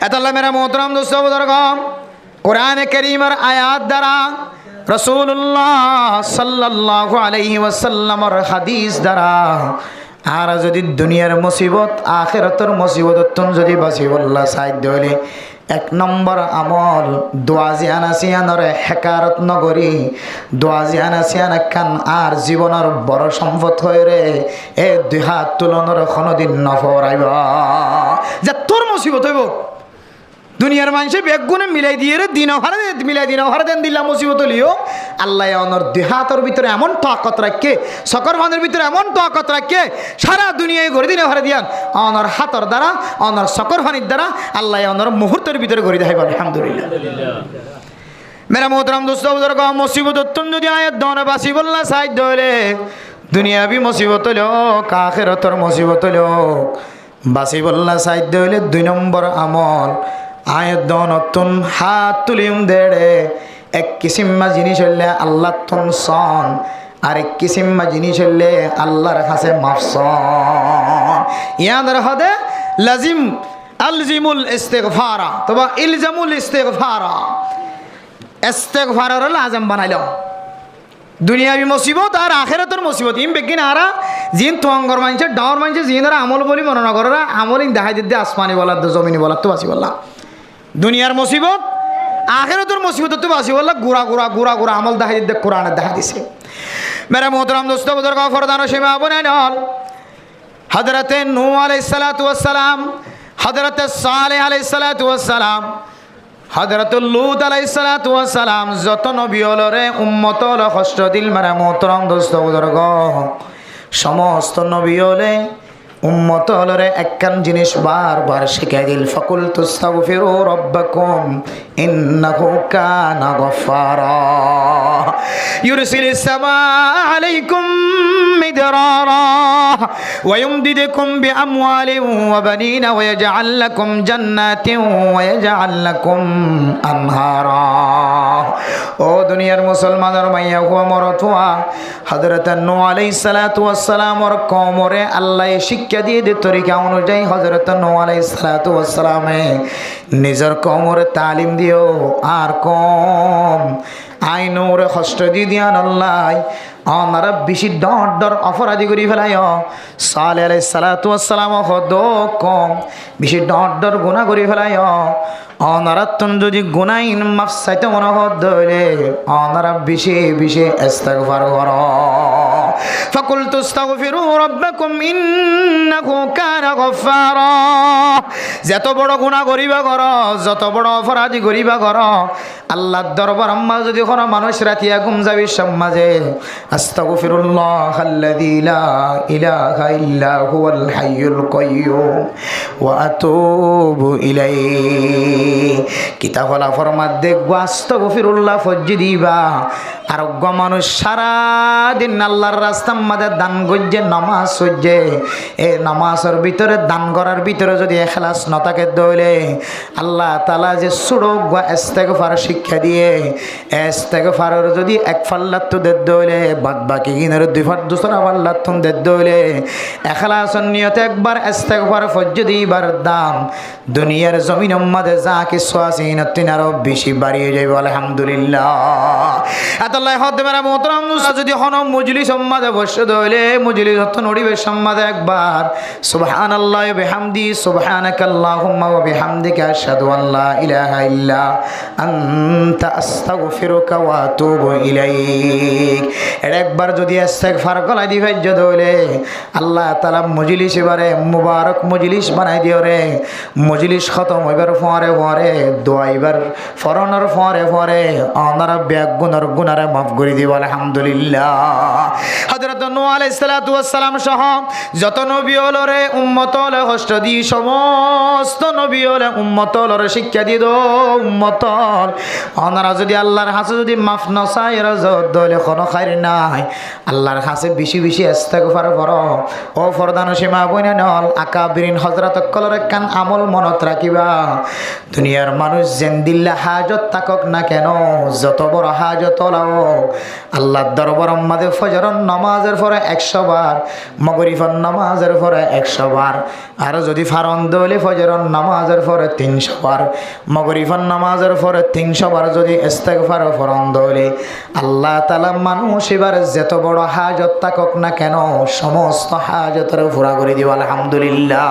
এতাল্লাহ মেরা মোহতরম দোস্ত বুজুর্গ কোরআনে কারীমের আয়াত দ্বারা রাসূলুল্লাহ সাল্লাল্লাহু আলাইহি ওয়াসাল্লামের হাদিস দ্বারা আর যদি দুনিয়ার মুসিবত আখিরাতের মুসিবত তুন যদি বাঁচিবল্লাহ সাহায্য হইলে 1 নম্বর আমল দোয়া জিয়ানাসিয়ানর হেকারত নগরী দোয়া জিয়ানাসিয়ান একখান আর জীবনের বড় সম্পদ হয়ে রে এ 2 হাত তুলনার কোনোদিন নফরাইবা যে তোর মুসিবত হইব দুনিয়ার মানুষে বেগুনে মিলাই দিয়ে রে দিন হারে দেন দিল্লা মুসিবত লিও আল্লাহ অনর 2 হাতের ভিতরে এমন তাকত রাখে সকর ভানের ভিতরে এমন তাকত রাখে সারা দুনিয়ায় ঘুরে দিনে হারে দিয়ান অনর হাতর দ্বারা অনর সকর ভানির দ্বারা আল্লাহ অনর মুহূর্তের ভিতরে ঘুরে দেখাইব আলহামদুলিল্লাহ মেরা মোহতরম দোস্ত বুজুর্গ মুসিবত উত্তম যদি আয়াত দনে বাসি বললা সাহায্য হলে দুনিয়াবি মুসিবত হলো আখিরাতের মুসিবত হলো বাসি বললা সাহায্য হলে 2 নম্বর আমল আয়াত দনতুন হাত তুলিম দেড়ে এক কিসিমা জিনিস হইলে আল্লাহ তুন সন আর এক কিসিমা জিনিস হইলে আল্লাহর কাছে মাফসন ইয়াদের হদে লাজিম আলজিমুল ইস্তিগফারা তবা ইলজামুল ইস্তিগফারা ইস্তিগফারের লাজম বানাইলো দুনিয়াবি মুসিবত আর আখিরাতের মুসিবত ইম বেগিন আরা জিন তোঙ্গর মানছে ডাওর মানছে জিনরা আমল বলি বর্ণনা করা আমলিন দেখাই দিতে আসমানি বলার জমিনি বলার তো বাসি বললাম দুনিয়ার মুসিবত আখিরাতের মুসিবত তো বাসি বললাম গুড়া আমল দেখাই দিতে কোরআনে দেখা দিছে মেরা মোহতরম দোস্ত বুজুর্গ ফরদান সীমা বনাইল হযরতে নূহ আলাইহিস সালাতু ওয়াস সালাম হযরতে সালেহ আলাইহিস সালাতু ওয়াস সালাম হযরতুল লূত আলাইহিস সালাতু ওয়াস সালাম যত নবী হলরে উম্মত হল কষ্ট দিল মেরা মোহতরম দোস্ত বুজুর্গ সমস্ত নবী হলে উম্মত হলরে একখান জিনিস বারবার শিখাই দিল, ফাকুলতু আস্তাগফিরু রাব্বাকুম ইন্নাহু কানা গফফারা ইউরসিলিস সামাআ আলাইকুম মিদরারা ওয়া ইউমদিদুকুম বিআমওয়ালিন ওয়া বানিনা ওয়া ইয়াজআল লাকুম জান্নাতিন ওয়া ইয়াজআল লাকুম আনহারা। ও দুনিয়ার মুসলমানের মাইয়া হুয়া মরতুয়া, হযরত নূহ আলাইহিস সালাতু ওয়াস সালামর কওমরে আল্লাহ শিক্ষা দিয়ে দে তরিকা অনুযায়ী হযরত নূহ আলাইহিস সালাতু ওয়াস সালামে নিজের কওমরে তালিম দিও। আর কম আইনোরে কষ্ট দিয়ে দিয়ান আল্লাহ আমরা বেশি ডর অপরাধী করি ফেলাই। সালেহ আলাইহিস সালাতু ওয়াস সালাম হদ কম বেশি ডর গুনাহ করি ফেলাই। অনারাতন যদি গুনাইন মাফ চাইতে মনে হলে অনারা বেশি বেশি ইস্তিগফার কর। ফাকুলতু আস্তাগফিরু রাব্বাকুম ইন্নাহু কানা গফফারা। যত বড় গুনাহ করিবা কর, যত বড় অপরাধী করিবা কর, আল্লাহর দরবার আম্মা যদি কোনো মানুষ রাতিয়া ঘুম যাবি সমাজে আস্তাগফিরুল্লাহাল্লাযী লা ইলাহা ইল্লা হুয়াল হাইয়ুল কাইয়্যুম ওয়া আতুবু ইলাইহি। কিতাবলা ফরমাত দেখবা আস্তাগফিরুল্লাহ ফজ্জি দিবা। আরোগ্য মানুষ সারা দিন আল্লাহর রাস্তার মাঝে দান গজ্জে নামাজ সজ্জে, এই নামাজের ভিতরে দান করার ভিতরে যদি ইখলাস না থাকে দইলে আল্লাহ তাআলা যে সুরগ ইস্তিগফার শিক্ষা দিয়ে ইস্তিগফারের যদি এক ফাল্লাত তো দেদ দইলে বাদ বাকি কিনের দুই ফাট দুসরা ফাল্লাত তো দেদ দইলে ইখলাসের নিয়তে একবার ইস্তিগফার ফজ্জি দিবার দাম দুনিয়ার জমিনের মাঝে যা কিছু আছে ইনাতিন আরো বেশি বাড়িয়ে যাবে আলহামদুলিল্লাহ। আল্লাহ হদ মেরা মোহতরম যদি হন মজলিস সম্মাদে বসে দইলে মজলিস হত নড়িবে সম্মাদে একবার সুবহানাল্লাহ ওয়া বিহামদি সুবহানাকাল্লাহুম্মা ওয়া বিহামদিকা আশহাদু আল লা ইলাহা ইল্লা আনতা আস্তাগফিরুকা ওয়া আতুবু ইলাইক। এর একবার যদি ইস্তিগফার গলায় দি ভাজ্য দইলে আল্লাহ তাআলা মজলিস এবারে মুবারক মজলিস বানাই দিও রে। মজলিস খতম হইবার পরে দোয়া এবার ফরনের পরে আনারা ব্যাগুনার গুনারে মাফ করে দিব আলহামদুলিল্লাহ। হযরত নূহ আলাইহিস সালাতু ওয়াস সালাম সহ যত নবী হলো রে উম্মত হলো কষ্ট দি, সমস্ত নবী হলো উম্মত হলো শিক্ষা দি দো উম্মত ওনারা যদি আল্লাহর কাছে যদি মাফ না চায় রাজত দলে কোনো খাইর নাই। আল্লাহর কাছে বেশি বেশি ইস্তিগফার করো। ও ফরদান সীমা বইনা নল আকাবিরিন হযরত কলরে কান আমল মনত রাখিবা। দুনিয়ার মানুষ যেন দিল্লা হাজত থাকক না কেন, যত বড় হাজত লাও আল্লাহর দরবার আমাদের ফজরের নামাজের পরে 100 বার, মাগরিবের নামাজের পরে 100 বার, আর যদি ফারন দলে ফজরের নামাজের পরে 300 বার, মাগরিবের নামাজের পরে 300 বার যদি ইস্তিগফার ফরন দলে আল্লাহ তাআলা মানুষ এবার যত বড় হাজত থাকক না কেন সমস্ত হাজতের পুরা করে দিব আলহামদুলিল্লাহ।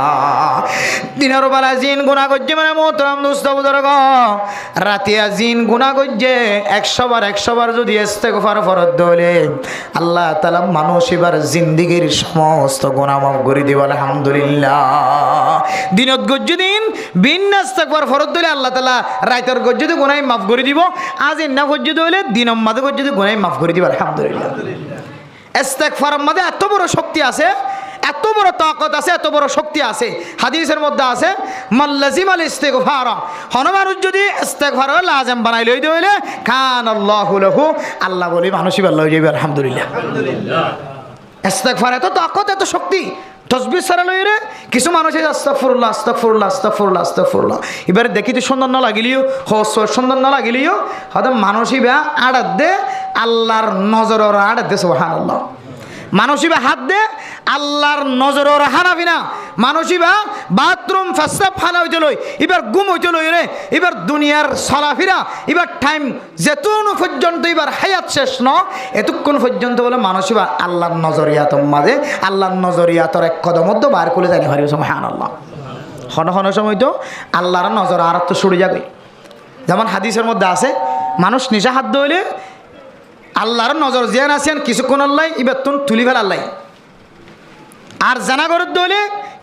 দিনের বেলা জিন গুনাহ করছে মানে মোহতরম দোস্ত বুজুর্গ, রাতিয়া জিন গুনাহ করছে 100 বার যদি ইস্তিগফার ফরত দলে আল্লাহ তাআলা মানুষ এবার জিন্দেগীর সমস্ত গুনাহ মাফ করে দিব আলহামদুলিল্লাহ। দিনত গজ্জে দিন বিনা ইস্তিগফার ফরত দলে আল্লাহ তাআলা রাতের গজ্জে দি গুনাহ মাফ করে দিব। আজ না গজ্জে দলে দিনের মাঝে গজ্জে দি গুনাহ মাফ করে দিব আলহামদুলিল্লাহ। ইস্তিগফারের মধ্যে এত বড় শক্তি আছে, এত বড় তাকত আছে, এত বড় শক্তি আছে। হাদিসের মধ্যে আছে মাল্লাজিমাল ইস্তিগফার, হন মানুষ যদি ইস্তিগফার লাজিম বানাই লই দইলে কান আল্লাহু লাহু, আল্লাহ বলি মানুষই ভালো হয়ে যাবে আলহামদুলিল্লাহ। ইস্তিগফার এত তাকত এত শক্তি, তসবিহ সারা লই রে কিছু মানুষ আস্তাগফিরুল্লাহ আস্তাগফিরুল্লাহ আস্তাগফিরুল্লাহ আস্তাগফিরুল্লাহ এবারে দেখিতে সুন্দর না লাগিলিও হস সুন্দর না লাগিলিও হয়তো মানুষই বা আড়াত দে আল্লাহর নজরের আড়াত দে সুবহানাল্লাহ। মানুষিবা হাত দে আল্লাহর নজরের হানাবি না। মানুষিবা বাথরুম ফাসাব ফানা হইতে লই এবার গুম হইতে লই রে, এবার দুনিয়ার চলাফেরা এবার টাইম যেতুন পর্যন্ত এবার হায়াত শেষ ন এতক্ষণ পর্যন্ত বলে মানুষিবা আল্লাহর নজরিয়াতর মাঝে আল্লাহর নজরিয়াতর এক কদম মধ্যে বার করে জানি হারি সুবহানাল্লাহ। হন হন সময় তো আল্লাহর নজর আর তো সরে যাবে। যেমন হাদিসের মধ্যে আছে মানুষ নিশা হাত ধইলে আল্লাহর নজর জিয়ান আসেন কিছুক্ষণ আল্লাহ এবার তুন তুলি ফেল আল্লাহ, আর জানাগরের দইলে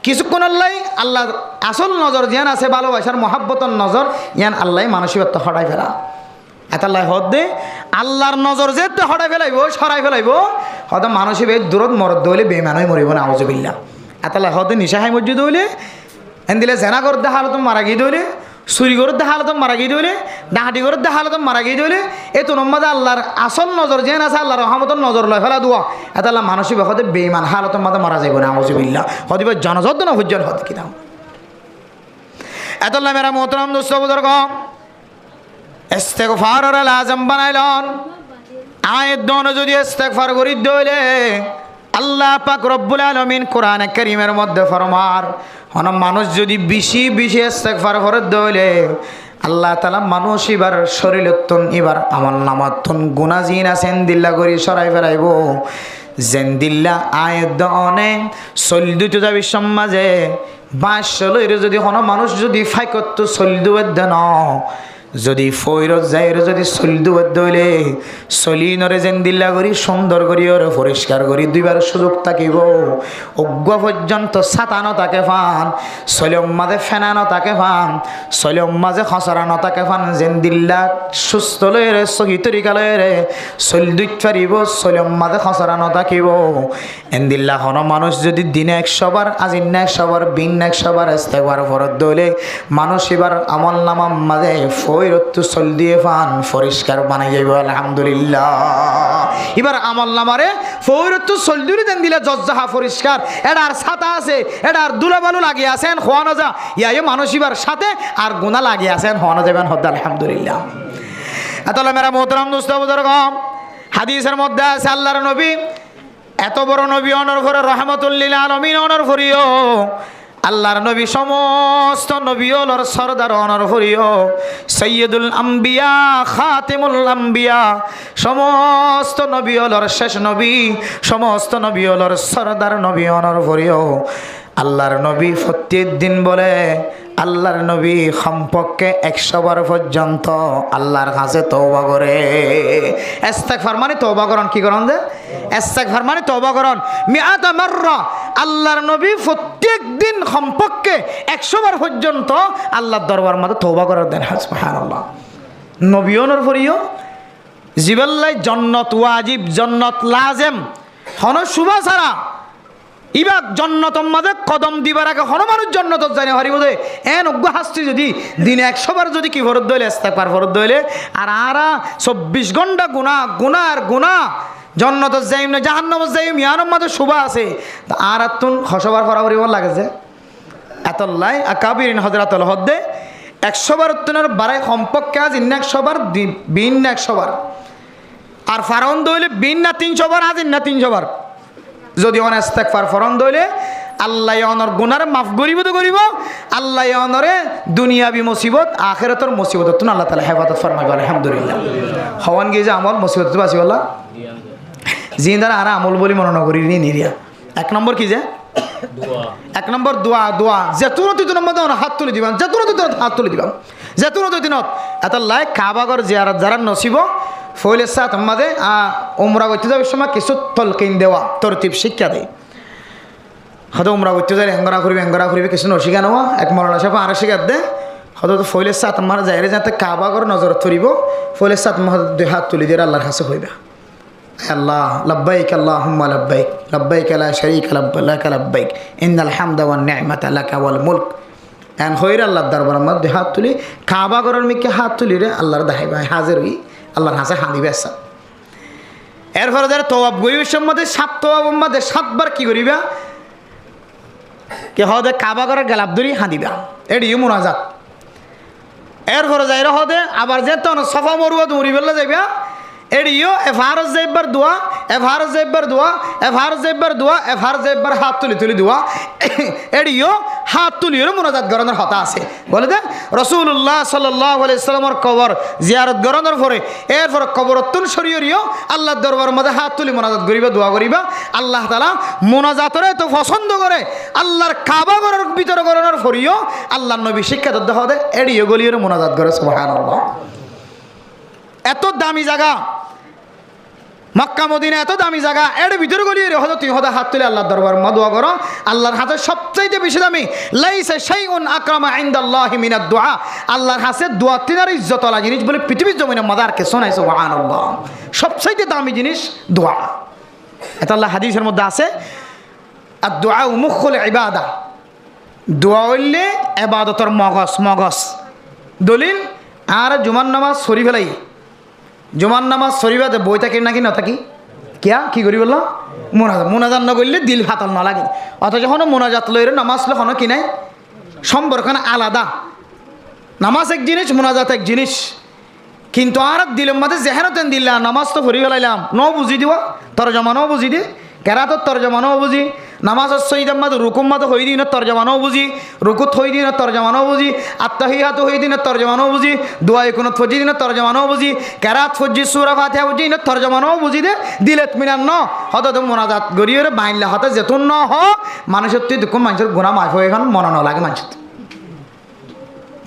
কিছুক্ষণ আল্লাহ আল্লাহ আসল নজর জিয়ান আছে ভালোবাসার মহাব্বতর নজর ইয়ান আল্লাহ মানসিকতা তো হটাই ফেলা। এত আল্লাহ হদ দে আল্লাহর নজর যে হটাই ফেলাইব সরাই ফেলাইব হয়তো মানসিক দূরত মরদ দইলে বেমান হয়ে মরিব না আউযুবিল্লাহ। এতলা হতে নিশা হাই মসজিদ হইলে এন দিলে জেনা করতে হালত মারা গিয়ে দইলে চুরি করতে হালত মারা গিয়ে দইলে ডাহাটি করতে হালত মারা গিয়ে দইলে এই তো নম্মাদে আল্লাহর আসল নজর যেন আছে আল্লাহর রহমতের নজর লয় ফেলা দোয়া এতলা মানসিক হতে বেইমান হালত মাঝে মারা যাইব না আউযুবিল্লাহ হতে জনজত না হুজ্জল হতে কিনা এতলা মেরা মোহতরম দোস্ত বুজুর্গ ইস্তেগফারের লাজম বানাইলন আয়াত দন যদি ইস্তেগফার করি দইলে আল্লাহ পাক রব্বুল আলামিন কোরআনে কারীমের মধ্যে ফরমার হন মানুষ যদি বেশি বেশি ইস্তেগফার করে দইলে আল্লাহ তাআলা মানুষ এবার শরীরতন এবার আমল নামাতন গুনাহ জিন আছেন দিল্লা করি সরাই ফেলাইব জেন্দিল্লা আয়াত দনে সলদুত যাবি সমাজে বাসলইরে যদি হন মানুষ যদি ফাইকত সলদুত দেন যদি ফৈরত যায় যদি সলদু দইলে সলিনরে যেন দিল্লা করি সুন্দর করি ওরে পরিষ্কার করি দুইবার সুযোগ থাকিব অজ্ঞ পর্যন্ত সাতানো তাকে ফান সলিম মাঝে ফেনানো তাকে ফান সলিম মাঝে খসরানো তাকে ফান যেন দিল্লা সুস্থ লয়ে সহি তরিকা লয়ে সলদুত ফারিব সলিম মাঝে খসরানো থাকিব এন দিল্লা হন মানুষ যদি দিনে 100 বার আজিন 100 বার বিন 100 বার ইস্তেগফার ফরত দইলে মানুষ এবার আমল নামা মাঝে ফৈরত্তু চল দিয়ে ফান পরিষ্কার বানাই যাইব আলহামদুলিল্লাহ এবার আমল নামারে ফৈরত্তু চল দিয়ে দেন দিলে জজ্জাহা পরিষ্কার এটার ছাতা আছে এটার দুলাবালু লাগিয়ে আছেন খোয়ানো যা ইয়া মানুষ এবার সাথে আর গুনাহ লাগিয়ে আছেন হওয়ানো যাবেন হদ্দ আলহামদুলিল্লাহ এতলা মেরা মোহতরম দোস্ত বুজুর্গ হাদিসের মধ্যে আছে আল্লাহর নবী এত বড় নবী অনর করে রহমাতুল লিল আলামিন অনর করিও আল্লাহর নবী সমস্ত নবীওলর সরদার অনর করিও সৈয়দুল আম্বিয়া খাতিমুল আম্বিয়া সমস্ত নবীওলর শেষ নবী সমস্ত নবীওলর সরদার নবী অনর করিও আল্লাহর নবী প্রত্যেক দিন বলে আল্লাহর নবী সম্পর্কে 100 বার পর্যন্ত আল্লাহর কাছে তওবা করে ইস্তেগফার মানে তওবা করন কি করন যে ইস্তেগফার মানে তওবা করন মিআতা মাররা আল্লাহর নবী প্রত্যেক দিন সম্পর্কে 100 বার পর্যন্ত আল্লাহর দরবার মধ্যে তওবা করার দেন সুবহানাল্লাহ নবীওনর ফরিও জিবাল্লাই জান্নাত ওয়াজিব জান্নাত লাজেম হন সুবা ছাড়া ইবাক জন্নতম মাঝে কদম দিবার আগে হন মানুষ জন্নত জানে হরিবোধে এন অজ্ঞ হাসছি যদি দিনে 100 বার যদি কি ফরত দইলে ইস্তেগফার ফরত দইলে আর 24 ঘন্টা গুনাহ আর গুনাহ জন্নত যাইম না জাহান্নাম যাইম ইয়ানোর মাঝে শুভা আছে আর তুন হসবার ফরাবরি লাগে যে এতলাই আকাবিরিন হযরতুল হদ্দে 100 বার তুনের বারে সম্পর্কে আজ 100 বার বিন 100 বার আর ফারন দইলে বিন না 300 বার আজ না 300 বার যদি অন ইস্তেগফার ফরন দইলে আল্লাহ অনর গুনার মাফ করিব তো করিব আল্লাহ অনরে দুনিয়াবি মুসিবত আখিরাতের মুসিবত তুন আল্লাহ তাআলা হেফাজত ফরমাইব আলহামদুলিল্লাহ হওয়ান গিয়ে যে আমল মুসিবত বাঁচি আল্লাহ জিন্দার আর আমল বলি মনে না করি নিরিয়া 1 নম্বর কি যে দোয়া 1 নম্বর দোয়া দোয়া যেতুনতি দিন মধ্যে হাত তুলে দিবান যেতুনতি দিন হাত তুলে দিবান যেতুনতি দিনত এত লাই কাবাগর জিয়ারত যারা নসিব ফইলে সাথ মাঝে উমরা করতে যাওয়ার সময় কিছু তলকিন দেওয়া তরতিব শিক্ষা দেয় হয়তো উমরা করতে যাই এঙ্গরা করিবে কিছু নশিকা নেওয়া এক মরণা সাহেব আর শিকার দেয় হয়তো ফইলে সাথ মার যাইরে যাতে কাবাগর নজর ধরিব ফইলে সাথ মাহাদ 2 হাত তুলে দিয়ে আল্লাহর কাছে হইবে আল্লাহ লব্বাইক আল্লাহুম্মা লব্বাইক লব্বাইক লা শারীকা লাক লব্বাইক ইন্নাল হামদা ওয়ান নি'মাতা লাকা ওয়াল মুলক এন হইরে আল্লাহর দরবারের মধ্যে হাত তুলি কাবাগরের মিকে হাত তুলি রে আল্লাহর দাহাইবা হাজির হই আল্লাহর হাসে হানি বেসা এরপরে যারা তওয়াব করিবে সম্বন্ধে 7 তওয়াবের মধ্যে 7 বার কি করিবা কে হদে কাবাগরের গলাপ ধরি হাদিবা এডিও মুনাজাত এরপরে যাইরা হদে আবার যেত না সফা মরুয়া দৌড়ি বেলা যাইবা এডিও এফারজ যাইবার দোয়া এফারজ যাইবার দোয়া এফারজ যাইবার দোয়া এফারজ যাইবার হাত তুলি দোয়া এডিও হাত তুলিও মুনাজাত গরনের হতা আছে বলে দে রাসূলুল্লাহ সাল্লাল্লাহু আলাইহি সাল্লামের কবর জিয়ারত গরনের পরে এরপর কবরতুন শরীয়রিও আল্লাহর দরবারের মধ্যে হাত তুলি মুনাজাত করিবা দোয়া করিবা আল্লাহ তাআলা মুনাজাতরে তো পছন্দ করে আল্লাহর কাবা ঘরের ভিতরে গরনের পরেও আল্লাহর নবী শিক্ষা দদ্দ হদে এডিও গলিয়র মুনাজাত করে সুবহানাল্লাহ এত দামি জায়গা মক্কা মদিনা এত দামি জায়গা এর ভিতরে গলিয়ে হয়তো তুই হদা হাত তুলে আল্লাহর দরবার মা দোয়া করো আল্লাহর হাতে সবচাইতে বেশি দামি লাইসা শাইউন আকরামা ইনদাল্লাহি মিনাদ দুআ আল্লাহর হাতে দোয়া তিনার ইজ্জত আলা জিনিস বলে পৃথিবীর জমিনে মাদার কে শোনাই আর দোয়া মুখল ইবাদা, দোয়া হইলে এবাদতর মগজ দলিল। আর জুমার নামাজ সরি ফেলাই, জুমার নামাজ সরি বাদে বই থাকি নাকি না থাকি কিয়া কি করি বললো মোনাজাত না করলে দিল হাতাল না লাগে। অথচ যখন মোনাজাত লইরে নামাজ লো কি নাই সম্পর্ক আলাদা। নামাজ এক জিনিস, মোনাজাত এক জিনিস। কিন্তু আর দিলের মাঝে জেহেরতেন দিল্লা নামাজ তো ফরি ফেলাইলাম ন বুঝি দিবা তরজমানও বুঝি দে, কেরাতর তরজমানও বুঝি, নামাজের সহিদ মাদ রুকুম মাদ হই দিন তরজমানও বুঝি, রুকুত হই দিন তরজমানও বুঝি, আত্তাহিয়াত হই দিন তরজমানও বুঝি, দোয়া ইকুনত ফজি দিন তরজমানও বুঝি, কেরাত ফজি সূরা ফাতিহা বুঝি ইন তরজমানও বুঝি দে দিলেত মিনান ন হত তো মোনাজাত গরিয়ে বাইনলা হতে যেতুন ন হ মানুষের তুই দুঃখ মানুষের গুনাহ মাফ হয়ে এখন মন ন লাগে মানুষের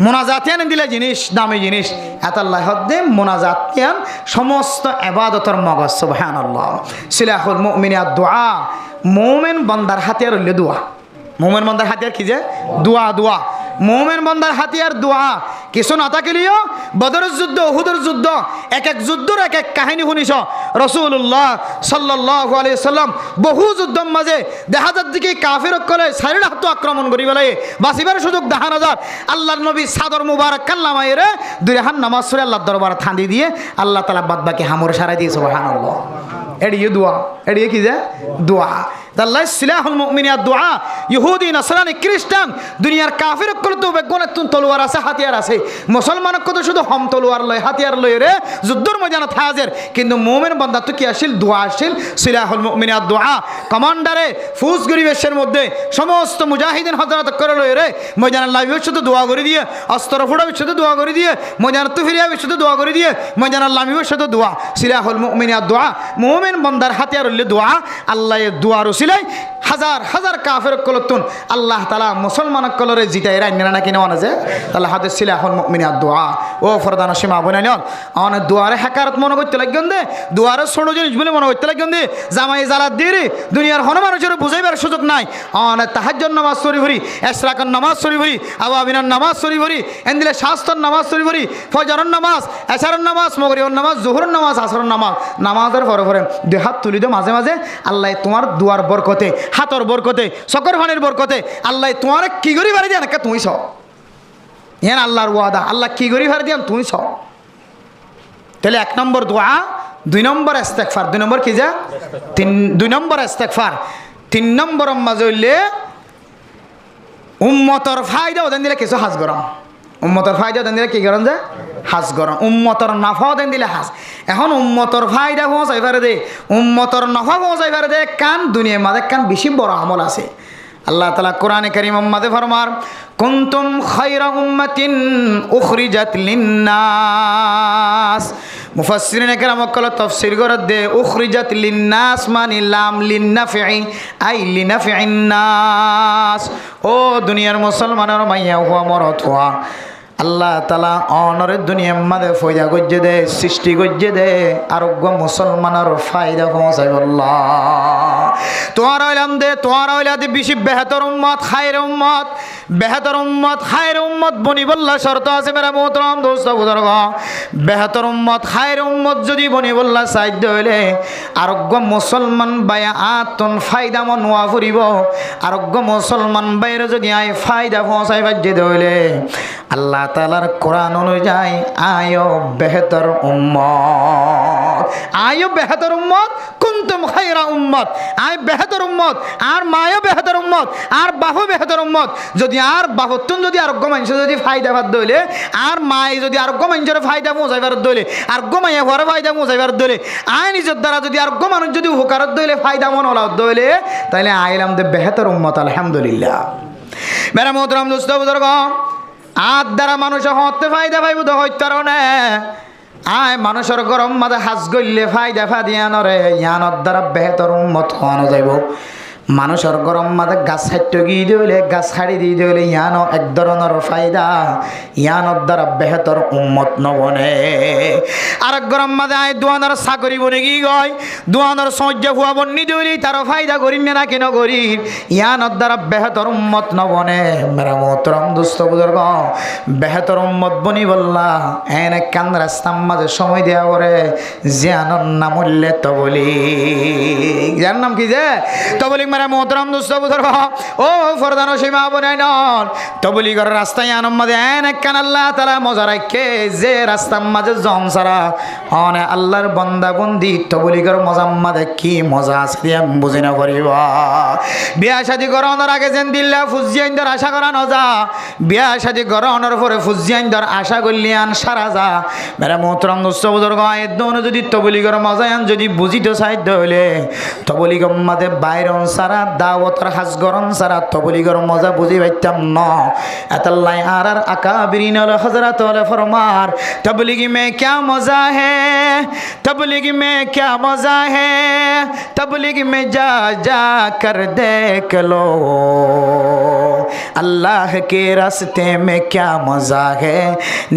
মোনাজাতিয়ান দিলে জিনিস দামি জিনিস। এতাল্লাহ হদ্দে মোনাজাতিয়ান সমস্ত ইবাদতের মগজ। সুবহানাল্লাহ। সিলাহুল মুমিনিয়াত দুআ, মুমিন বান্দার হাতিয়ার হইলে দোয়া। মুমিন বান্দার হাতিয়ার কি যে দোয়া, দোয়া মুমিন বান্দার হাতিয়ার দোয়া। কিছু না থাকিলেও বদরের যুদ্ধ, উহুদের যুদ্ধ, এক এক যুদ্ধর এক এক কাহিনী শুনিছ। রাসূলুল্লাহ সাল্লাল্লাহু আলাইহি সাল্লাম বহু যুদ্ধর মাঝে দেখা যার দিকে কাফির কলে সাইড হাত আক্রমণ করি বেলায় বাঁচিবার সুযোগ দেখা না যার আল্লাহর নবী সাদর মুবারক কাল্লামাইরে দুই হাত নামাজ পড়ে আল্লাহর দরবারে থান্দি দিয়ে আল্লাহ তাআলা বাদ বাকি হামর সারাই দিয়ে। সুবহানাল্লাহ। এড়িয়ে দোয়া, এড়িয়ে কি যে দোয়া। আল্লাহ সিলাহুল মুমিনিয়াত দোয়া। ইহুদি নাসরানি খ্রিস্টান দুনিয়ার কাফির কলে তো বেগুনের তলোয়ার আছে, হাতিয়ার আছে। মুসলমান কত শুধু হম তলোয়ার লয়, হাতিয়ার লয় রে যুদ্ধর ময়দানে হাজির। কিন্তু মুমিন বান্দা তো কি আসিল দোয়া আসিল। সিলাহুল মুমিনিয়াত দোয়া। কমান্ডারে ফুস গরিবেশের মধ্যে সমস্ত মুজাহিদিন হযরত করে লয় রে ময়দানে লাইভের সাথে দোয়া করে দিয়ে, অস্ত্র ফুড়াবের সাথে দোয়া করে দিয়ে, ময়দানে তুফিরিয়াবের সাথে দোয়া করে দিয়ে, ময়দানে লামিবের সাথে দোয়া। সিলাহুল মুমিনিয়াত দোয়া। মুমিন বান্দার হাতিয়ার হইলে দোয়া। আল্লাহ দোয়ার উসিলায় হাজার হাজার কাফের কলতুন আল্লাহ তাআলা মুসলমান কলরে জিতাই রাইনা নাকি নেওয়া না যে তাহলে হাতে সিলাহুল মুমিনিয়াত দোয়া। ও ফরদান সীমা বনাইল অন দুয়ারে হাকারত মনে করতে লাগেন দে, দুয়ারে ছোট জিনিস বলে মনে করতে লাগেন দে। জামাই জালাত দিয়ে দুনিয়ার হন মানুষের বুঝাইবার সুযোগ নাই। অন তাহাজ্জুদ নামাজ সরি ভরি, ইশরাকার নামাজ সরি ভরি, আওয়াবিনার নামাজ সরি ভরি, এন্দিলে শাস্তর নামাজ সরি ভরি, ফজরের নামাজ, এশারের নামাজ, মাগরিবের নামাজ, জোহরের নামাজ, আসরের নামাজ, নামাজের পরে পরে দুই হাত তুলি দে মাঝে মাঝে। আল্লাহ তোমার দুয়ার বরকতে, হাতর বরকতে, চকর ফানির বরকতে আল্লাহ তোমার কি করি বাড়ি দিয়ে নাকি তুমি ছ ইয়ান আল্লাহর ওয়াদা। আল্লাহ কি করি বাড়ি দিয়ে তুমি ছ। তাহলে এক নম্বর দোয়া, দুই নম্বর ইস্তেগফার, দুই নম্বর কি যা দুই নম্বর ইস্তেগফার। তিন নম্বর মাঝে হইলে উম্মতর ফায়দা ওদের দিলে কিছু হাজ গরম। উম্মতর ফায়দা ওদের দিলে কি গরম যে হাজ গরম। উম্মতর নাফা ওদের দিলে হাজ। এখন উম্মতর ফায়দা পৌঁছাই পারে দে, উম্মতর নাফা পৌঁছাই পারে দে কান দুনিয়ার মাঝে কান বেশি বড় আমল আছে। আল্লাহ তাআলা কোরআনে কারীম মাঝে ফরমার কুনতুম খায়রা উম্মাতিন উখরিজাত লিন্নাস। মুফাসসিরিনে কেরাম কল তাফসীর করে দে উখরিজাত লিন্নাস মানে লাম লিন্নাফি আই লিনাফিন নাস। ও দুনিয়ার মুসলমানের মাইয়া হুয়া মরত হুয়া আল্লাহ তাআলা অনরের দুনিয়ার মাঝে ফয়দা গজ্জে দে, সৃষ্টি গজ্জে দে আরোগ্য মুসলমানের ফায়দা পৌঁছাই আল্লাহ। তোমার হইলাম দে, তোমার হইলা দে বেশি বেহতর উম্মত, খায়ের উম্মত, বেহতর উম্মত, খায়ের উম্মত বনি বল্লা শর্ত আছে মেরা মোহতরম দোস্ত বুজুর্গ। বেহতর উম্মত, খায়ের উম্মত যদি বনি বল্লা সাহায্য হইলে আরোগ্য মুসলমান বায়া আতন ফায়দা মন নোয়া ফুরিব। আরোগ্য মুসলমান বাইরে যদি আয় ফায়দা পৌঁছাই বাজ্যে হইলে আল্লাহ তাআলার কোরআন অনুযায়ী আয়ো বেহতর উম্মত, আয়ো বেহতর উম্মত, কুনতুম খায়রা উম্মত, আয় বেহতর উম্মত, আর মায়ও বেহতর উম্মত, আর বাহু বেহতর উম্মত। যদি আর বাহুতুন যদি আরোগ্য মানুষ যদি ফায়দা ভাত দইলে, আর মায় যদি আরোগ্য মানুষের ফায়দা পৌঁছাইবার দইলে, আরোগ্য মাইয়া ঘরে ফায়দা পৌঁছাইবার দইলে, আয় নিজের দ্বারা যদি আরোগ্য মানুষ যদি উপকারত দইলে ফায়দা মন ওলাও দইলে তাইলে আইলাম দে বেহতর উম্মত। আলহামদুলিল্লাহ। মেরা মোহতরম দোস্ত বুজুর্গ, আর দ্বারা মানুষ হতে ফায়দা পাইব তো হইতার না। আয় মানুষের গরম মাঝে হাজ গইলে ফায়দা ফাদিয়ানরে ইয়ানোর দ্বারা বেহতর উম্মত হওয়ানো যাইব। মানুষের গরম মাঝে গাছ হাইট গিয়ে দিলে, গাছ হাড়ি দিয়ে দিলে ইয়ানো এক ধরনের ফায়দা, ইয়ানোর দ্বারা বেহতর উম্মত নবনে। আর এক গরম মাঝে আয় দুয়ানোর চাকরি বনে গিয়ে গয়, দুয়ানোর সহ্য ফুয়া বন্নি দিলি তারও ফায়দা করি না কেন করি, ইয়ানোর দ্বারা বেহতর উম্মত নবনে। মেরা মোহতরম দোস্ত বুজুর্গ, বেহতর উম্মত বনি বললা এনে কান রাস্তার মাঝে সময় দেওয়া করে জিয়ানোর নাম উল্লে তবলি। যার নাম কি যে তবলি মেরা মোহতরম দোস্ত বুজুর্গ ও ফরদান সীমা বনাই নন তবলিগর রাস্তায় আনম মাঝে এন একখান আল্লাহ তাআলা মজা রাখে যে রাস্তার মাঝে জন সারা অনে আল্লাহর বান্দা বন্দি তবলিগর মজা মাঝে কি মজা আছে দিয়া বুঝি না করিব বিয়া শাদী করানোর আগে যেন দিল্লা ফুজিয়াইন্দর আশা করা নজা বিয়া শাদী করানোর পরে ফুজিয়াইন্দর আশা করলিয়ান সারা যা মেরা মোহতরম দোস্ত বুজুর্গ এদন যদি তবলিগর মজায়ান যদি বুঝিতে চাইতে হইলে তবলিগর মাঝে বাইরন সারা দাওয়াতর হাজ গরম সারা তবলিগর মজা বুঝি পাইতাম ন এতাল্লাই আর আকাবিরিন আল হযরত আল ফরমার তবলিগি মে क्या मजा है तबलीग में क्या मजा है तबलीग में जा जा कर देख लो अल्लाह के रास्ते में क्या मजा है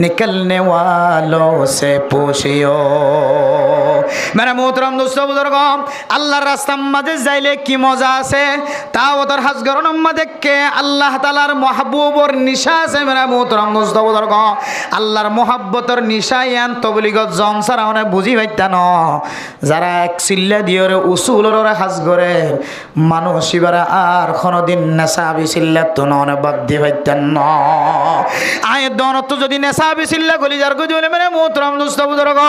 निकलने वालों से पूछियो मेरा मोहतरम दोस्तों बुजुर्ग আল্লাহর রাস্তার মাঝে যাইলে কি মজা আছে তাও ওদের হাজ গরম মাঝে কে আল্লাহ তাআলার মাহবুবর নিশা আছে মেরা মোহতরম দোস্ত বুজুর্গ আল্লাহর মহব্বতের নিশায়ান তবলিগত জন সারা মানে বুঝি পাইতা ন যারা এক চিল্লা দিয়রে উসুলর হাজ করে মানুষ ইবারা আর কোনদিন নেশাবি চিল্লা তো ননে বাদ দি পাইতান ন আয় দনত যদি নেশাবি চিল্লা গলি যার গজলে মেরা মোহতরম দোস্ত বুজুর্গ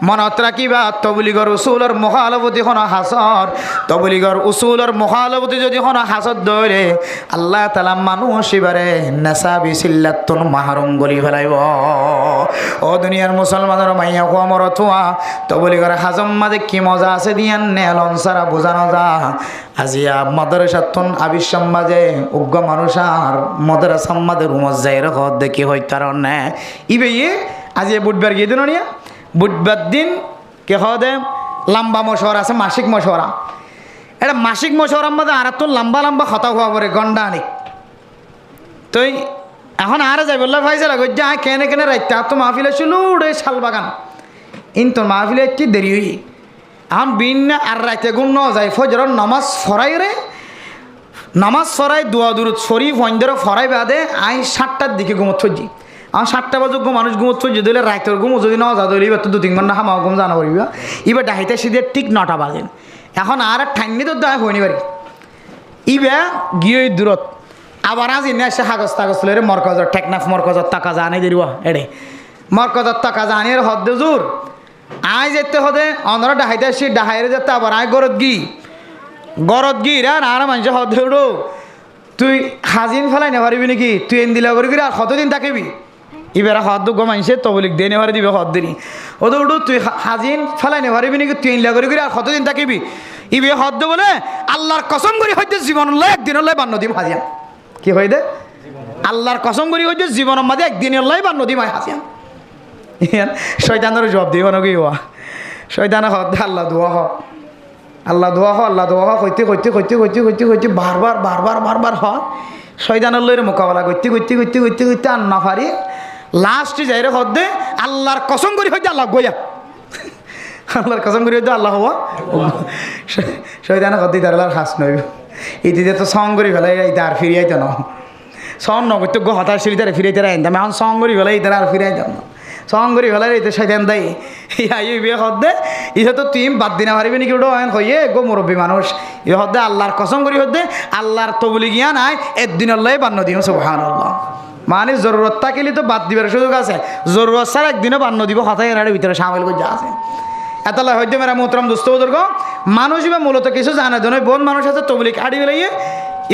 মনত রাখিবা তবলিগর উসুলর মুখালবতি হন হাসর তবলিগর উসুলর মুখালবতি যদি হন হাসর ধরে আল্লাহ তাআলা মানুষ ইবারে নেশাবি চিল্লাতুন মাহরুম গলি ফেলাইব ও দুনিয়ার মুসলমানের মাইয়া কো আমর থুয়া তবলিগর হাজম মাঝে কি মজা আছে দিয়ান নেলন সারা বোঝানো যা আজিয়া মাদ্রাসাতুন আবিশ্বম মাঝে উগ্র মানুষ আর মাদ্রাসাম মাঝে রুমজ যাই রেখ দেখি হই কারণ ইবে আজি বুধবার গিয়ে দিন নিয়া বুধবার দিন কে হদে লম্বা মশওয়ারা আছে মাসিক মশওয়ারা এটা মাসিক মশওয়ারার মধ্যে আর তো লম্বা লম্বা কথা হওয়া পরে গন্ডা আনিক তুই এখন আর যাই বললে ভাইসা লাগো যা কেনে কেনে রাইতে আর তো মাহফিলে ছিল ওরে শাল বাগান ইন তোর মাহফিলে একটি দেরি হই এখন বিন আর রাইতে গুম ন যায় ফজরের নামাজ ফরাই রে নামাজ ফরাই দোয়া দুরুদ শরীফ অন্ধের ফরাই বাদে আই 7টার দিকে ঘুমত থজি আমার 7টা বাজুক মানুষ ঘুমত থজি দিলে রাইতের ঘুম যদি ন যা দিলে এবার তো 2-3 ঘন্টা হামা ঘুম জানা পারিবা এবার ডাহিতে সিধে ঠিক 9টা বাজেন এখন আর ঠান্নি তো দায় হয়নি পারি ইবা গিয়ে দূরত আবার আজ এনে এসে কাগজ টাগজ লইরে মরকজর টেকনাফ মরকজর টাকা জানে দিবা এড়ে মরকজর টাকা জানিয়ে হদ্দ জোর আই যেতে হদে অনরা ডাহাইতে আসি ডাহাইরে যেতে আবার আয় গরত গি রা আর মানুষ হদ্দ উঠো তুই হাজিন ফেলাই নেপারিবি নাকি তুই এন দিলা করি আর কতদিন থাকিবি এবার হদ্দ গো মানুষের তবলিক দিয়ে নেপারি দিবে হদ দিনি ওদের উঠো তুই হাজিন ফেলাই নেপারিবি নাকি তুই এনলা করি আর কতদিন থাকিবি ইবে হদ্দ বলে আল্লাহর কসম করি হইতে জীবন একদিন হলে বান্ন দিম হাজিয়া কি হয়ে দে আল্লাহর কসম করি হইতে জীবনের মাঝে একদিন হলে বান্ন দিম হাজিয়া শয়তানের জবাব দিব নাকি হওয়া শয়তানে হদ আল্লাহ দোয়া হ আল্লাহ দোয়া হ আল্লাহ দোয়া হ কইতে কইতে কইতে কইতে কইতে কইতে বারবার বারবার বারবার হ শয়তানের লইরে মোকাবেলা করতে করতে করতে করতে করতে আর না পারি লাস্টে যাই রে হদ দে আল্লাহর কসম করি হইতে আল্লাহ গইয়া আল্লাহর কসম করি হইতে আল্লাহ হওয়া শয়তানে হদ দিতে আল্লাহর হাস নইব ইতিতে তো সং করি ফেলাই এইটা আর ফিরিয়াইতে ন সং নগর গো হতার সিঁড়িতে ফিরাইতে আনতাম এখন সং করি ফেলাই এইটা আর ফিরাইতাম না সং করি ফেলাই এইতে শয়তান দেয় ইয়ে বিয়ে হদ্দে ইহে তো তুই বাদ দিনা পারিবি নাকি ওটা হইয়ে গো মুরব্বী মানুষ ইয়ে হদ্দে আল্লাহর কসম করি হদ্দে আল্লাহর তবলি গিয়া নাই একদিনল্লাই বান্ন দিন সুবহানাল্লাহ মানে জরুরত থাকিলে তো বাদ দিবার সুযোগ আছে জরুরত ছাড়া একদিনও বান্ন দিব হতাই এর ভিতরে সামিল করে যা আছে এতলা হইতে মেরা মোহতরম দোস্ত বুজুর্গ মানুষ এবার মূলত কিছু জানে তো নয় বোন মানুষ আছে তবলিক আড়ি বেলাইয়ে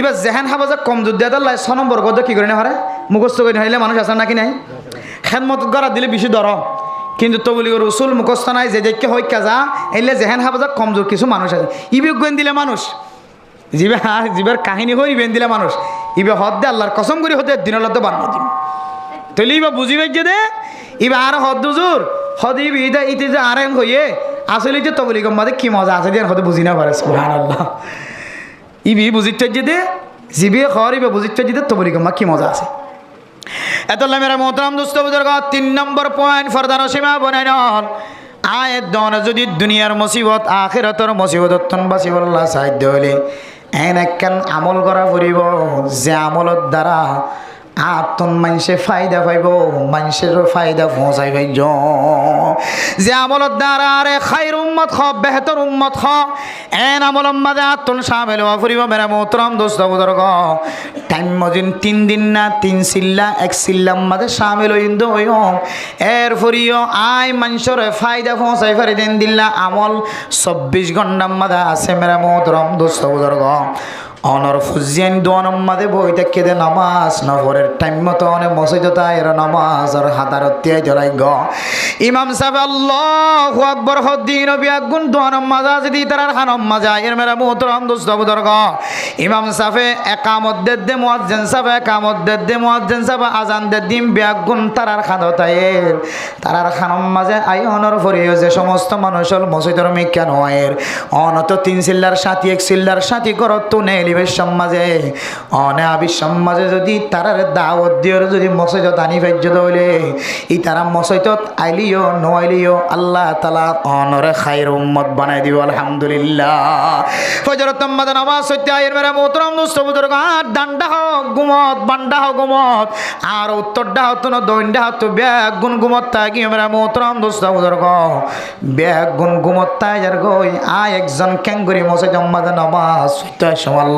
এবার জেহান হাবাজা কমজোর দিয়ে তার 6 নম্বর গদ কি করে না হারে মুখস্থ করে হাইলে মানুষ আছে নাকি নাই খেদমত করা দিলে বেশি ধর কিন্তু তবলিগর উসুল মুখস্থ নাই যে দেখে হয় কাজা এলে জেহান হাবাজা কমজোর কিছু মানুষ আছে ইবে গোয়েন দিলে মানুষ জীবের কাহিনী হই বেন দিলে মানুষ ইবে হদ দে আল্লাহর কসম করি হতে দিনলত বান্ন দিন তাহলে ইবা বুঝিবে যে দে ইবা আর হদ জোর হদ ইদা ইতে যে আর হইয়ে আসলে যে তবলিগর মাঝে কি মজা আছে দিয়ে হতে বুঝি না পারে সুবহানাল্লাহ ইবি বুঝিতে যে দে জিবে খর ইবে বুঝিতে যে তবলিগর মা কি মজা আছে এতলা মেরা মোহতরম দোস্ত বুজুর্গ 3 নম্বর পয়েন্ট ফরদান সীমা বনাইন আয়াত দন যদি দুনিয়ার মুসিবত আখিরাতের মুসিবত তন বাসিবল্লাহ সাহায্য হইলে এন একখান আমল করা পড়িব যে আমলের দ্বারা আতন মানুষে ফায়দা পাইব মানুষের ফায়দা পৌঁছাই পাইজ যে আমলত দ্বারা আরে খাইর উম্মত খ বেহতর উম্মত খ এন আমল মাদে আতন সামেল হওয়া ফুরিব মেরা মোহতরম দোস্ত বুজুর্গ টাইম মজিন 3 দিন না 3 সিল্লা 1 সিল্লাম মাদে সামেল হইন্দ হইম এর ফুরিও আই মানুষের ফায়দা পৌঁছাই পারি দিন দিল্লা আমল 24 ঘন্টার মাদে আছে মেরা মোহতরম দোস্ত বুজুর্গ অনর ফুজিয়ান দোয়ানম মাদে বইতে কেদে নামাজ না পরের টাইম মতো অনেক মসজিদ তাইর নামাজ আর হাতারত তিয়াই জলাই গ ইমাম সাহেব আল্লাহু আকবার হদ্দিন বিয়াগুন দোয়ানম মাজা যদি তারার খানম মাজা এর মেরা মোহতরম দোস্ত বুজুর্গ ইমাম সাহেব একামত দে মুয়াজ্জিন সাহেব একামত দে মুয়াজ্জিন সাহেব আজান দে দিম বিয়াগুন তারার খাদতায়ের তারার খানম মাজে আই অনর ফরিও যে সমস্ত মানুষল মসজিদের মিক্কা নয়ের অনত 3 সিল্লার সাথী 1 সিল্লার সাথী করত নে সমাজে অনে আবি সমাজে যদি তারার দাওয়াত দিওর যদি মসজিদত আনি ফাইজ দইলে ই তারা মসজিদত আইলিও নআইলিও আল্লাহ তাআলা অনরে খায়র উম্মত বানাই দিব আলহামদুলিল্লাহ ফজরত নামাজ নামাজ সত্যি আয়ের মেরা মোহতরম দোস্ত বুজুর্গ ডান্ডা হোক গুমত বান্ডা হোক গুমত আর উত্তরডা হতো না দইন্ডা হতো ব্যাগ গুন গুমত তাকি মেরা মোহতরম দোস্ত বুজুর্গ ব্যাগ গুন গুমত তাই আর গই আয় একজন ক্যাঙ্গুরি মসজিদ নামাজ সত্যি সমল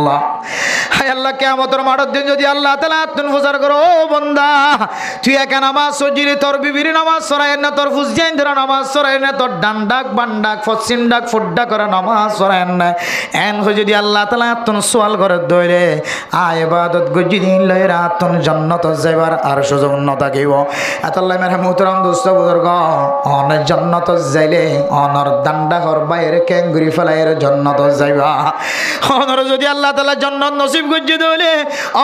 হায় আল্লাহ কিয়ামতের মাঠের দিন যদি আল্লাহ তাআলা আত্মন ফুজার করো ও বান্দা তুই একা নামাজ সজিরে তোর বিবির নামাজ সরায় না তোর ফুজাইন ধরা নামাজ সরায় না তোর ডান্ডাক বান্ডাক ফসিন ডাক ফুড্ডা করে নামাজ সরায় না এন হয়ে যদি আল্লাহ তাআলা আত্মন সওয়াল করে দইরে আয় ইবাদত গজি দিন লইরা আত্মন জান্নাত যাইবার আর সুযোগ ন থাকিব আল্লাহ মেরা মুহতারাম দোস্ত বুজুর্গ অন জান্নাত যাইলে অনর ডান্ডা ঘর বাইরে ক্যাঙ্গুরি ফেলাইর জান্নাত যাইবা অনর যদি আল্লাহ তাআলা জান্নাত নসিব গজি দইলে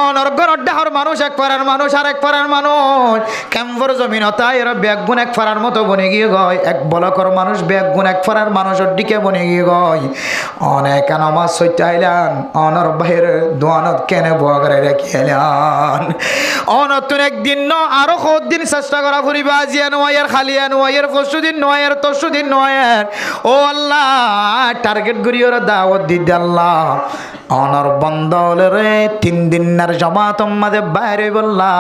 অনর ঘর ডাহর মানুষ এক পারার মানুষ আর এক পারার মানুষ ক্যাম্পর জমিনতা এর ব্যাগুন এক পারার মতো বনে গিয়ে গয় এক বলকর মানুষ ব্যাগুন এক পারার মানুষের দিকে বনে গিয়ে গয় অনেক নামাজ সইতাইলান অনর বাইরে দোয়ানত কেনে বগরে রেখেলান অনতুন একদিন ন আরো কত দিন চেষ্টা করা ফুরিবা আজিয়া নয়ার খালিয়া নয়ার পরশুদিন নয়ার তরশুদিন নয়ার ও আল্লাহ টার্গেট গুরিয়র দাওয়াত দিদি আল্লাহ অনর বন্দলে রে 3 দিনের জমাত মাঝে বাইরে বললা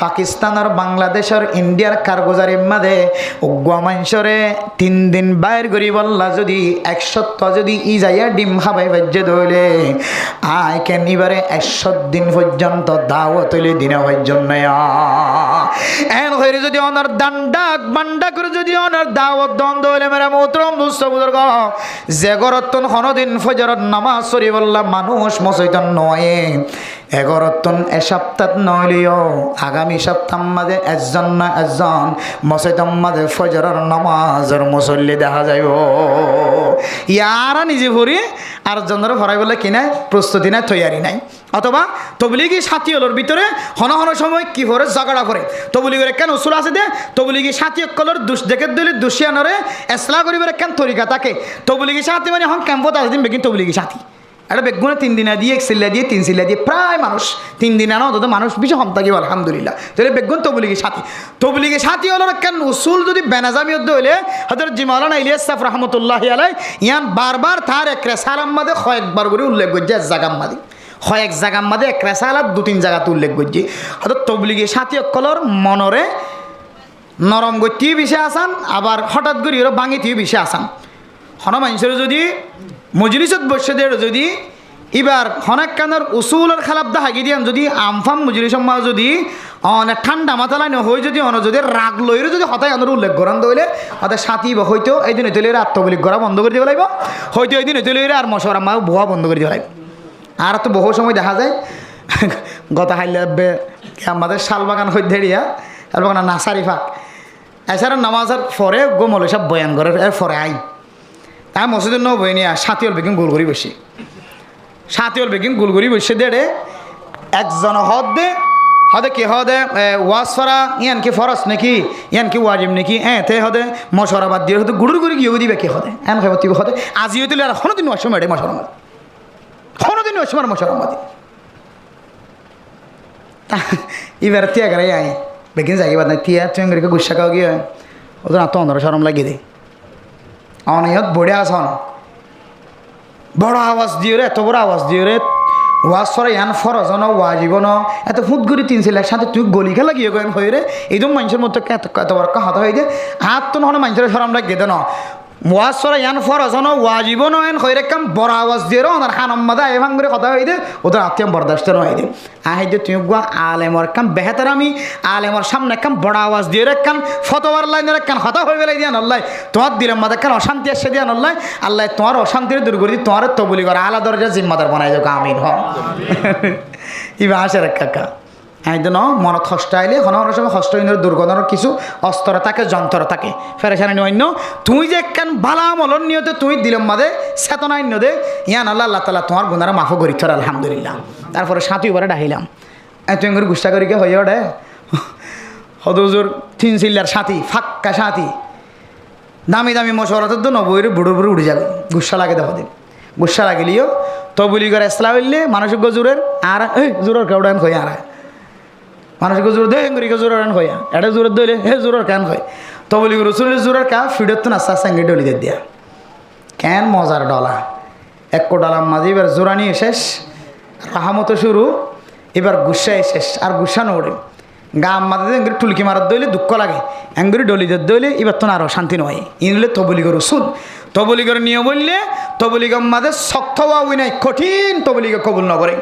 পাকিস্তান আর বাংলাদেশের ইন্ডিয়ার কারগুজারির মাঝে উগ্র মানুষরে 3 দিন বাইর করি বললা যদি 100 যদি ই যাইয়া ডিম খাবাই বাজ্যে ধইলে আই কেন এবারে 100 দিন পর্যন্ত দাওয়াত হইলে দিনে পর্যন্ত এন হইরে যদি অনার ডান্ডাক বান্ডা করে যদি অনার দাওয়াত দ্বন্দ্ব হইলে মেরা মোহতরম দোস্ত বুজুর্গ যে গরতন কোনদিন ফজরত নামাজ পড়ি বললা মানুষ মসজিদন নয় 11 এ সপ্তাহ নইলেও আগামী সপ্তাহ মাঝে একজন না একজন মসজিদর মাঝে ফজরের নামাজের মুসল্লি দেখা যাইব ইয়ারা নিজে ভরি আর জনরা ভরাই বলে কিনা প্রস্তুতি নাই তৈয়ারি নাই অথবা তবলিগি সাথী হলোর ভিতরে হন হন সময় কি করে ঝগড়া করে তবলিগের কেন উসুল আছে দে তবলিগি সাথী কলর দুষ দেখে দিলে দুষিয়ানরে এসলা করিবার কেন তরিকা থাকে তবলিগি সাথী মানে হন ক্যাম্পত আছে দিন বেগিন তবলিগি সাথী এটা বেগুনে 3 দিনা দিয়ে 1 সিল্লা দিয়ে 3 সিল্লা দিয়ে প্রায় মানুষ 3 দিন আনো অত মানুষ বেশি কম থাকিব আলহামদুলিল্লাহ তাহলে বেগুন তবলিগি সাথী হলো কেন উসুল যদি বেনাজামি হতে হইলে হযরত জি মাওলানা ইলিয়াস সাহেব রাহমাতুল্লাহি আলাইহি ইয়ান বারবার তার এক রেসালাম মাঝে কয়েকবার করে উল্লেখ করছে জায়গা মাঝে কয়েক জায়গার মাঝে এক রেসালাত 2-3 জায়গাতে উল্লেখ করছে হযরত তবলিগি সাথী কলর মনরে নরম গতি বিষয় আসান আবার হঠাৎ করে এর ভাঙিতেও বিষয় আসান হন মানুষের যদি মজলিসত বসে দেড় যদি এবার হনেক কানের উসুলের খেলাপ দেখা গিয়ে যদি আমফাম মজলিসম যদি অনেক ঠান্ডা মাথালায় হয়ে যদি অন যদি রাগ লইরে যদি হতায় আনোর উল্লেখ করান দইলে হয়তো সাথী বা হয়তো এই দিন হইতে আত্মবলিক করা বন্ধ করে দিব লাগবে হয়তো এই দিন হইতে আর মশরা মা ভুয়া বন্ধ করে দিব লাগবে আর তো বহু সময় দেখা যায় গত হাইলে আমাদের শালবাগান হয়ে দেড়িয়া শালবাগান নাসারি ফাঁক এছাড়া নামাজের পরে গোমল সব বয়ান করে এর পরে আই তাই মসজিদের নৌ বই নিয়ে সাথীল বেগিন গোল করি বসি সাথীল বেগিন গোল করি বসে দেড়ে একজন হদ দে হদে কি হদে ওয়াজ ফরা ইয়ান কি ফরস নাকি ইয়ান কি ওয়াজিব নাকি তে হদে মশরা বাদ দিয়ে হয়তো গুড়ুর করে গিয়ে দিবে কি হদে এন খাইব তুই হদে আজি হইতে আর কোনোদিন অসময় রে মশরা মাদি কোনোদিন অসময় মশরা মাদি এবার তিয়া করে আই বেগিন যাই বাদ নাই তিয়া তুই গুসা খাওয়া গিয়ে ওদের না তো অন্ধর সরম লাগিয়ে দে অনেক বড়ে আসন বড় আওয়াজ দিয়ে রে এত বড় আওয়াজ দিয়ে রে ওয়াজ সরা ইয়ান ফরজ ন ওয়াজিব ন এত ফুট ঘুরি 3 ছেলের সাথে তুই গলি খেলা গিয়ে গেন হয়ে রে এইদম মানুষের মধ্যে এত বড় হাত হয়ে যায় হাত তো নহলে মানুষের সরাম রাখ গেদে ন ওয়াজ সরা ইয়ান ফরজ ন ওয়াজিব ন এন হয়ে কাম বড় আওয়াজ দিয়ে ওনার হানম মাদা এভাং করে কথা হয়ে দে ওদের আত্মীয় বরদাস্ত নয় দে আহে যে তুই গুয়া আলেমর কাম বেহতার আমি আলেমর সামনে কাম বড় আওয়াজ দিয়ে রাখান ফতোয়ার লাইনের কান হতা হয়ে গেলে দিয়া আল্লাহ তোমার দিলের মাদা কান অশান্তি আসছে দিয়া আল্লাহ আল্লাহ তোমার অশান্তির দূর করে তোমার তবলি করা আলা দরজা জিম্মাদার বানাই যাও আমিন হ ইবা আসে রে কাকা আইদন মনত হষ্ট আইলে হনর সময় হষ্ট ইনের দুর্গন্ধর কিছু অস্ত্র থাকে যন্ত্র থাকে ফেরেশানি অন্য তুই যে একখান বালা মলন নিয়তে তুই দিলম মাদে চেতনাই নদে ইয়ান আল্লাহ আল্লাহ তাআলা তোমার গুনারা মাফ করি থর আলহামদুলিল্লাহ তারপরে সাথী বারে ডাহিলাম তুই করে গুস্তা করি কে হইয়া ওঠে হদুজুর 3 চিল্লার সাথী ফাক্কা সাথী দামি দামি মশওয়ারাতের তো নবইরে বুড়ো বুড়ো উড়ে যাবে গুসা লাগে দেখো দিন গুসা লাগিলিও তো বলি করে ইসলাম হইলে মানুষের গজুরের আর এই জোরের কেউডান হয়ে আর মানুষের জোর দে হেঙ্গুরি জোরের হইয়া এটা জোরের দইলে হে জোরের কেন হয় তো বলি রসুলের জোরের কা ফিডের তো না সাঙ্গে ডলি দিয়া কেন মজার ডলা এক ডলার মাঝে এবার জোরানি শেষ রাহামতো শুরু এবার গুসায় শেষ আর গুসা নড়ে গা মাঝে এঙ্গুরি টুলকি মারার দইলে দুঃখ লাগে এঙ্গুরি ডলিদের দইলে এবার তো আরও শান্তি নয় ইনলে তবলি করে রসুল তবলি করে নিয়ে বললে তবলিগম মাঝে শক্ত হওয়া নাই কঠিন তবলিগে কবুল ন করে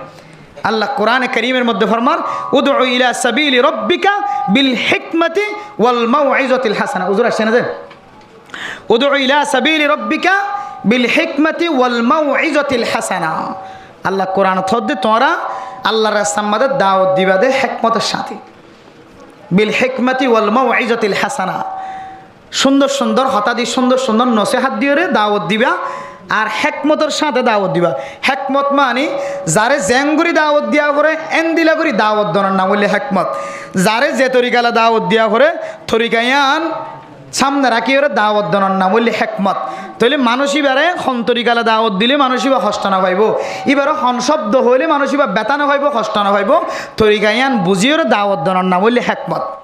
আল্লাহ কোরআনে কারীমের মধ্যে ফরমান উদউ ইলা সাবিলি রাব্বিকা বিল হিকমাতি ওয়াল মাউইজাতিল হাসানা হুজুর আসেন যে উদউ ইলা সাবিলি রাব্বিকা বিল হিকমাতি ওয়াল মাউইজাতিল হাসানা আল্লাহ কোরআন থদ্দে তোরা আল্লাহর রাস্তার মধ্যে দাওয়াত দিবা দে হিকমতের সাথে বিল হিকমাতি ওয়াল মাউইজাতিল হাসানা সুন্দর সুন্দর হতাদি সুন্দর সুন্দর নসিহত দিয়ে দাওয়াত দিবা আর হেকমতের সাথে দাওয়াত দিবা হেকমত মানে যারে জেঙ্গুরি দাওয়াত দিয়া করে এন্দিলা করি দাওয়াত দনার নাম বললে হেকমত যারে যে তরিকালা দাওয়াত দিয়া করে তরিকায়ান সামনে রাখি ওরা দাওয়াত দনার নাম বললে হেকমত তাহলে মানুষই বারে হন তরিকালা দাওয়াত দিলে মানুষই বা হস্তানা পাইব এবারও হন শব্দ হইলে মানুষই বা বেতানো পাইব হস্তানা পাইব তরিকায়ান বুঝিয়ে ওরা দাওয়াত দনার নাম বললে হেকমত